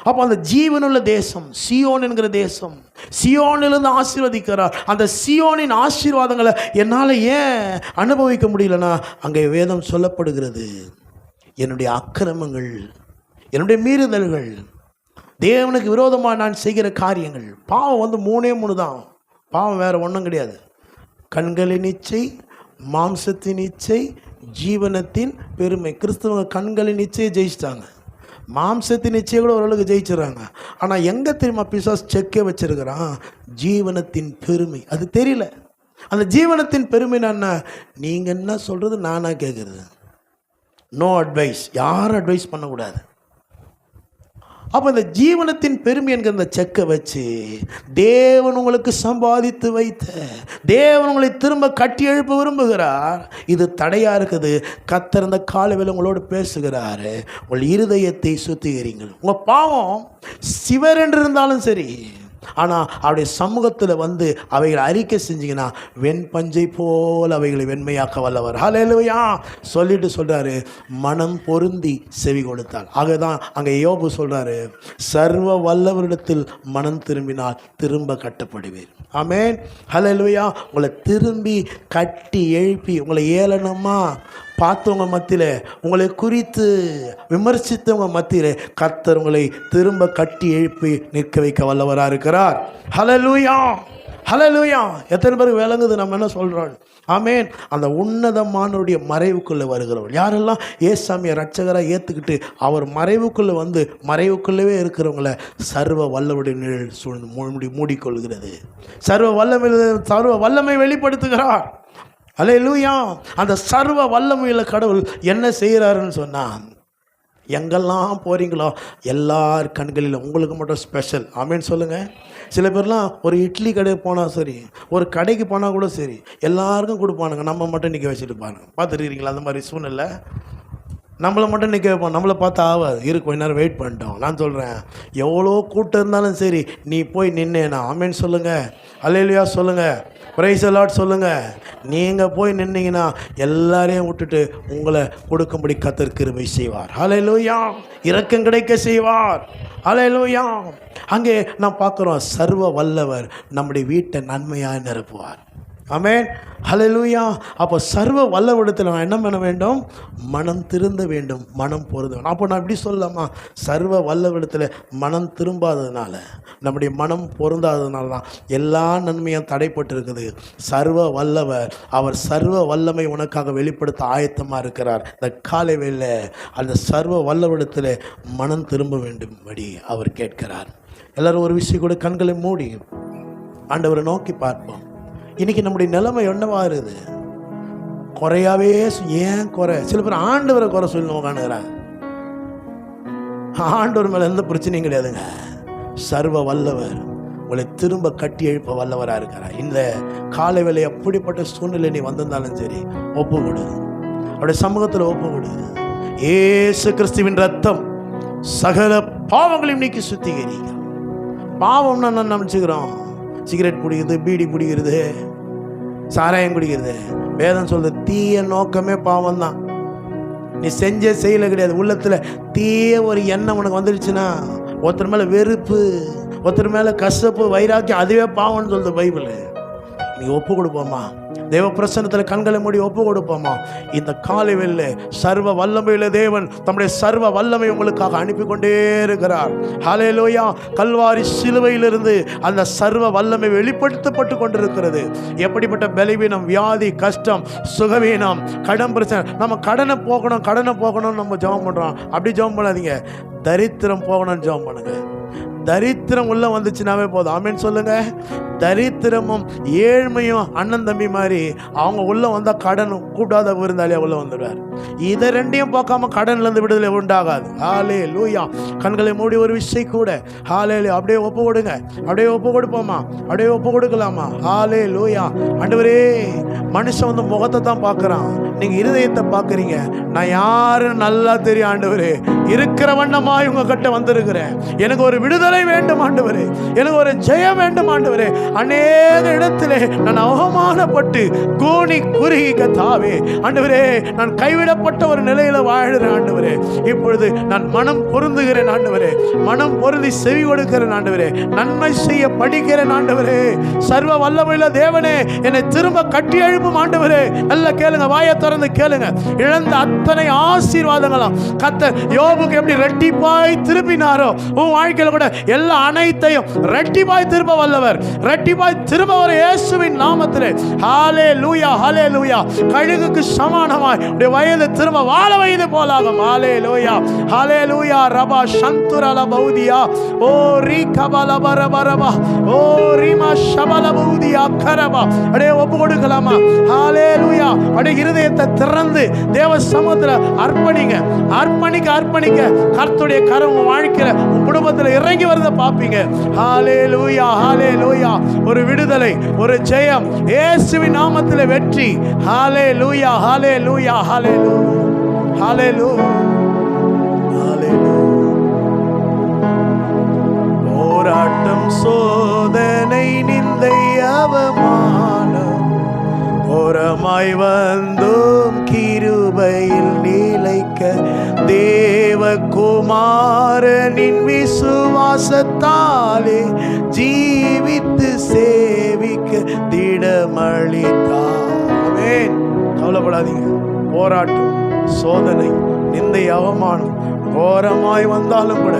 அப்போ அந்த ஜீவனுள்ள தேசம் சியோன் என்கிற தேசம், சியோனிலிருந்து ஆசீர்வதிக்கிறார். அந்த சியோனின் ஆசீர்வாதங்களை என்னால் ஏன் அனுபவிக்க முடியலன்னா, அங்கே வேதம் சொல்லப்படுகிறது, என்னுடைய அக்கிரமங்கள், என்னுடைய மீறுதல்கள், தேவனுக்கு விரோதமாக நான் செய்கிற காரியங்கள், பாவம் 3 தான். பாவம் வேறு ஒன்றும் கிடையாது. கண்களின் இச்சை, மாம்சத்தின் இச்சை, ஜீவனத்தின் பெருமை. கிறிஸ்தவங்க கண்களின் இச்சையை ஜெயிச்சிட்டாங்க, மாம்சத்தின் இச்சையை கூட ஓரளவுக்கு ஜெயிச்சிடறாங்க. ஆனால் எங்கே தெரியுமா பிசாசு செக்கே வச்சிருக்கிறான்? ஜீவனத்தின் பெருமை. அது தெரியல. அந்த ஜீவனத்தின் பெருமை என்ன? நீங்கள் என்ன சொல்கிறது நானா கேட்குறது. நோ அட்வைஸ், யாரும் அட்வைஸ் பண்ணக்கூடாது. அப்போ இந்த ஜீவனத்தின் பெருமை என்கிற இந்த செக்கை வச்சு தேவன் உங்களுக்கு சம்பாதித்து வைத்த, தேவன் உங்களை திரும்ப கட்டி எழுப்ப விரும்புகிறார். இது தடையாக இருக்குது. கர்த்தர் இந்த காலையில் உங்களோடு பேசுகிறாரு. உங்கள் இருதயத்தை சுத்திகரிங்கள். உங்கள் பாவம் சிவர் என்று இருந்தாலும் சரி, ஆனால் அவருடைய சமூகத்தில் வந்து அவைகளை அறிக்கை செஞ்சீங்கன்னா வெண்பஞ்சை போல் அவைகளை வெண்மையாக்க வல்லவர். ஹல்லேலூயா சொல்லிட்டு சொல்கிறாரு, மனம் பொருந்தி செவி கொடுத்தாள். ஆகதான் அங்கே யோபு சொல்கிறாரு, சர்வ வல்லவரிடத்தில் மனம் திரும்பினால் திரும்ப கட்டப்படுவீர். ஆமென். ஹல்லேலூயா. உங்களை திரும்பி கட்டி எழுப்பி உங்களை ஏளனமாக பார்த்தவங்க மத்தியில், உங்களை குறித்து விமர்சித்தவங்க மத்தியில் கர்த்தர் உங்களை திரும்ப கட்டி எழுப்பி நிற்க வைக்க வல்லவராக இருக்கிறார். ஹல்லேலூயா, ஹல்லேலூயா. எத்தனை பேருக்கு விளங்குது நம்ம என்ன சொல்கிறோம்? ஆமென். அந்த உன்னதமானவருடைய மறைவுக்குள்ளே வருகிறவர் யாரெல்லாம் ஏசாமியை ரட்சகராக ஏற்றுக்கிட்டு அவர் மறைவுக்குள்ளே வந்து மறைவுக்குள்ளவே இருக்கிறவங்கள சர்வ வல்லவருடைய நிழல் சூழ்ந்து மூடிக்கொள்கிறது. சர்வ வல்லமை வெளிப்படுத்துகிறார். ஹல்லேலூயா. அந்த சர்வ வல்லமையுள்ள கடவுள் என்ன செய்கிறாருன்னு சொன்னால், எங்கெல்லாம் போகிறீங்களோ எல்லார் கண்களிலும் உங்களுக்கு மட்டும் ஸ்பெஷல். ஆமேன்னு சொல்லுங்கள். சில பேர்லாம் ஒரு இட்லி கடை போனால் சரி, ஒரு கடைக்கு போனால் கூட சரி, எல்லாருக்கும் கொடுப்பானுங்க, நம்ம மட்டும் நிற்க வச்சுட்டு பாருங்க. பார்த்துருக்கீங்களா அந்த மாதிரி சூழ்நிலை? நம்மளை மட்டும் நிற்க வைப்போம். நம்மளை பார்த்தா ஆகாது, கொஞ்ச நேரம் வெயிட் பண்ணிட்டோம். நான் சொல்கிறேன், எவ்வளோ கூட்டம் இருந்தாலும் சரி, நீ போய் நின்னேனா ஆமேன்னு சொல்லுங்கள். ஹல்லேலூயா சொல்லுங்கள். பிரைஸ் தி லார்ட் சொல்லுங்கள். நீங்கள் போய் நின்னீங்கன்னா எல்லாரையும் விட்டுட்டு உங்களை கொடுக்கும்படி கர்த்தர் கிருபை செய்வார். ஹல்லேலூயா. இரக்கம் கிடைக்க செய்வார். ஹல்லேலூயா. அங்கே நான் பார்க்குறோம், சர்வ வல்லவர் நம்முடைய வீட்டை நன்மையாக நிரப்புவார். ஆமென். ஹல்லேலூயா. அப்போ சர்வ வல்லவரிடத்தில் நான் என்ன பண்ண வேண்டும்? மனம் திருந்த வேண்டும், மனம் பொருந்த வேண்டும். அப்போ நான் இப்படி சொல்லலாமா? சர்வ வல்லவரிடத்தில் மனம் திரும்பாததுனால, நம்முடைய மனம் பொருந்தாததுனால தான் எல்லா நன்மையும் தடைப்பட்டு இருக்குது. சர்வ வல்லவர், அவர் சர்வ வல்லமை உனக்காக வெளிப்படுத்த ஆயத்தமாக இருக்கிறார். இந்த காலை வேளையிலே அந்த சர்வ வல்லவரிடத்தில் மனம் திரும்ப வேண்டும்படி அவர் கேட்கிறார். எல்லாரும் ஒரு விஷயம் கூட கண்களை மூடி ஆண்டவரை நோக்கி பார்ப்போம். இன்றைக்கி நம்முடைய நிலைமை என்னவா இருக்குது? குறையாவே ஏன் குறை? சில பேர் ஆண்டவரை குறை சொல்லி உட்காந்துக்கிறாங்க. ஆண்டவர் மேலே எந்த பிரச்சனையும் கிடையாதுங்க. சர்வ வல்லவர் உங்களை திரும்ப கட்டி எழுப்ப வல்லவராக இருக்கிறார். இந்த காலை வேளை எப்படிப்பட்ட சூழ்நிலை நீ வந்திருந்தாலும் சரி, ஒப்பு கொடு. அவருடைய சமூகத்தில் ஒப்பு கொடு. இயேசு கிறிஸ்துவின் ரத்தம் சகல பாவங்களையும் நீக்கி சுத்திகரிக்க. பாவம்னா நான் நினச்சிக்கிறோம், சிகரெட் பிடிக்கிறது, பீடி பிடிக்கிறது, சாராயம் குடிக்கிறது. வேதம் சொல்றது தீய நோக்கமே பாவம் தான். நீ செய்யல கிடையாது. உள்ளத்தில் தீய ஒரு எண்ணம் உனக்கு வந்துடுச்சுன்னா, ஒருத்தர் மேலே வெறுப்பு, ஒருத்தர் மேலே கசப்பு, வைராக்கியம், அதுவே பாவம்னு சொல்லுது பைபிள். நீ ஒப்பு கொடுப்போமா? தேவ பிரசன்னத்தில் கண்களை மூடி ஒப்பு கொடுப்போமா? இந்த காலை வேளையிலே சர்வ வல்லமையுள்ள தேவன் தம்முடைய சர்வ வல்லமை உங்களுக்காக அனுப்பி கொண்டே இருக்கிறார். ஹல்லேலூயா. கல்வாரி சிலுவையிலிருந்து அந்த சர்வ வல்லமை வெளிப்படுத்தப்பட்டு கொண்டிருக்கிறது. எப்படிப்பட்ட பலவீனம், வியாதி, கஷ்டம், சுகவீனம், கடன் பிரச்சனை, நம்ம கடனை போகணும்னு நம்ம ஜெபம் பண்ணுறோம். அப்படி ஜெபம் பண்ணாதீங்க. தரித்திரம் போகணும்னு ஜெபம் பண்ணுங்க. தரித்திரம் உள்ள வந்துச்சுனாவே போதும். ஆமேன்னு சொல்லுங்க. தரித்திரமும் ஏழ்மையும் அண்ணன் தம்பி மாதிரி. அவங்க உள்ள வந்தால் கடனும் கூப்பிடாத விருந்தாளியா உள்ள வந்துடுவார். இதை ரெண்டையும் பார்க்காம கடன்லேருந்து விடுதலை உண்டாகாது. ஹல்லேலூயா. கண்களை மூடி ஒரு விஷயம் கூட ஹல்லேலூயா அப்படியே ஒப்பு கொடுங்க. அப்படியே ஒப்பு கொடுப்போமா? அப்படியே ஒப்பு கொடுக்கலாமா? ஹல்லேலூயா. ஆண்டவரே, மனுஷன் வந்து முகத்தை தான் பார்க்குறான், நீங்கள் இருதயத்தை பார்க்குறீங்க. நான் யாருன்னு நல்லா தெரியும் ஆண்டவரே. இருக்கிற வண்ணமாய் உங்க கிட்ட வந்திருக்கிறேன். எனக்கு ஒரு விடுதலை வேண்டும் ஆண்டவரே, எனக்கு ஒரு ஜெயம் வேண்டும் ஆண்டவரே. அநேக இடத்திலே நான் அவமானப்பட்டு கூனி குறுகி கத்தாவே ஆண்டவரே, நான் கைவிடப்பட்ட ஒரு நிலையில வாழ்கிறேன் ஆண்டவரே. இப்பொழுது நான் மனம் பொருந்துகிறேன் ஆண்டவரே, மனம் பொருந்தி செவி கொடுக்கிறேன் ஆண்டவரே, நன்மை செய்ய படிக்கிறேன் ஆண்டவரே. சர்வ வல்லமையுள்ள தேவனே, என்னை திரும்ப கட்டி எழுப்பும் ஆண்டவரே. நல்லா கேளுங்க, வாயை திறந்து கேளுங்க. இழந்த அத்தனை ஆசீர்வாதங்களும் கர்த்தர் யோபு யோபுக்கு எப்படி ரெட்டிப்பாய் திருப்பினாரோ உன் வாழ்க்கையில கூட எல்லா அனைத்தையும் ரெட்டிப்பாய் திரும்ப வல்லவர், ரெட்டிப்பாய் திரும்ப இயேசுவின் நாமத்திலே. ஹல்லேலூயா, ஹல்லேலூயா. கழுகுக்கு சமானமாய் உடைய வயது திரும்ப வாழ வயது போலாகும். ஹல்லேலூயா, ஹல்லேலூயா. ரபா சந்துரல பௌதியா ஓ ரீ கபல பரபரபா ஓ ரீமா ஷபல பௌதியா கரபா. அடே ஒப்பு கொடுக்கலாமா? ஹல்லேலூயா. அடே இருதயத்தை திறந்து தேவ சமூகத்துல அர்ப்பணிங்க, அர்ப்பணிக்க அர்ப்பணிக்க கர்த்தருடைய கரம் வாழ்க்கையில உன் குடும்பத்துல இறங்கி வரத பாப்பீங்க. ஹல்லேலூயா, ஹல்லேலூயா. ஒரு விடுதலை, ஒரு ஜெயம், இயேசுவின் நாமத்திலே வெற்றி. ஹல்லேலூயா, ஹல்லேலூயா, ஹல்லேலூயா, ஹல்லேலூயா, ஹல்லேலூயா. போராட்டம், சோதனை, நிந்தை, அவமானம் ஓரமாய் வந்தோம் கிருபையில் நிலைக்க. தேவகுமாரனின் விசுவாசத்தாலே ஜீவித்து சேவிக்க திடமளித்தார். ஆமென். கவலைப்படாதீங்க. போராட்டம், சோதனை, நிந்தை, அவமானம் கோரமாய் வந்தாலும் கூட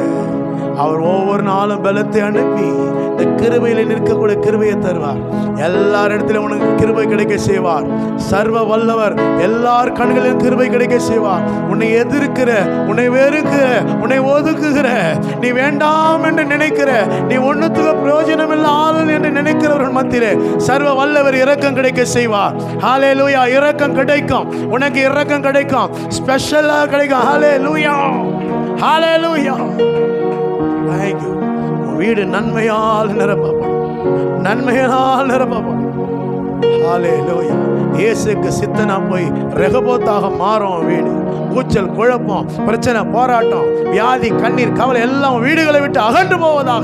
அவர் ஒவ்வொரு நாளும் பலத்தை அனுப்பி இந்த கிருபையில நிற்கக்கூடிய கிருபையை தருவார். எல்லார் இடத்திலும் உனக்கு கிருபை கிடைக்க செய்வார். சர்வ வல்லவர் எல்லார் கண்களிலும் கிருபை கிடைக்க செய்வார். உன்னை எதிர்க்கிற, உன்னை வெறுக்கிற, உன்னை ஒதுக்குகிற, நீ வேண்டாம் என்று நினைக்கிற, நீ ஒன்னுத்துக்கு பிரயோஜனம் இல்லை ஆளு என்று நினைக்கிறவர்கள் மத்தியிலே சர்வ வல்லவர் இரக்கம் கிடைக்க செய்வார். ஹல்லேலூயா. இரக்கம் கிடைக்கும், உனக்கு இரக்கம் கிடைக்கும், ஸ்பெஷலா கிடைக்கும். ஹல்லேலூயா, ஹல்லேலூயா. Thank you. வீடு நன்மையால் நிரப்பப்படும், நன்மையால் நிரப்பப்படும். ஹல்லேலூயா. இயேசுக்கு சித்தனா போய் ரெகபோத்தாக மாறும் வீடு. கூச்சல், குழப்பம், பிரச்சனை, போராட்டம், வியாதி, கண்ணீர், கவலை எல்லாம் வீடுகளை விட்டு அகன்று போவதாக.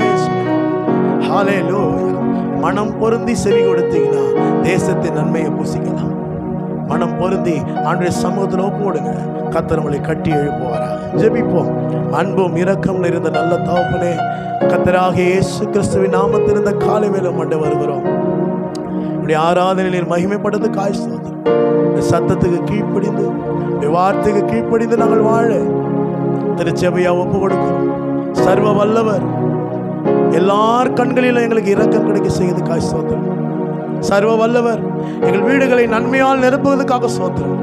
ஹல்லேலூயா. மனம் பொருந்தி செவி கொடுத்தீங்கன்னா தேசத்தின் நன்மையை பூசிக்கலாம். மனம் பொருந்தி ஆண்டவருடைய சமூகத்தில் ஒப்புடுங்க. கர்த்தர் நம்மளை கட்டி எழுப்புவாராக. ஜெபிப்போம். அன்பும் இரக்கம் நிறைந்த நல்ல தகப்பனே, கர்த்தராகிய இயேசு கிறிஸ்துவின் நாமத்தில் இந்த காலை வேளை மண்ட வருகிறோம். இப்படி ஆராதனையில் மகிமைப்படுறது காய் ஸ்தோத்திரம். சத்தத்துக்கு கீழ்ப்படிந்து, வார்த்தைக்கு கீழ்ப்படிந்து நாங்கள் வாழ திருச்சபையா ஒப்பு கொடுக்கிறோம். சர்வ வல்லவர் எல்லார் கண்களிலும் எங்களுக்கு இரக்கம் கிடைக்க செய்து காய் ஸ்தோத்திரம். சர்வ வல்லவர் எங்கள் வீடுகளை நன்மையால் நிரப்புவதற்காக ஸ்தோத்திரம்.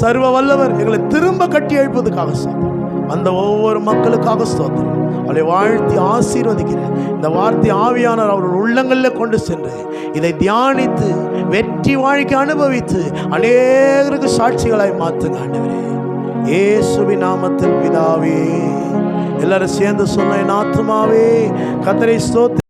சர்வ வல்லவர் எங்களை திரும்ப கட்டி அழிப்பதற்காக ஸ்தோத்திரம். அந்த ஒவ்வொரு மக்களுக்காக ஸ்தோத்திரம். அவளை வாழ்த்தி ஆசீர்வதிக்கிறேன். இந்த வார்த்தை ஆவியானவர் அவர்கள் உள்ளங்களில் கொண்டு சென்று இதை தியானித்து வெற்றி வாழ்க்கை அனுபவித்து அநேகருக்கு சாட்சிகளாய் மாற்றுங்க ஆண்டவரே. இயேசுவின் நாமத்தில் பிதாவே. எல்லாரும் சேர்ந்து சொன்ன என் ஆத்துமாவே கர்த்தரை ஸ்தோத்திரி.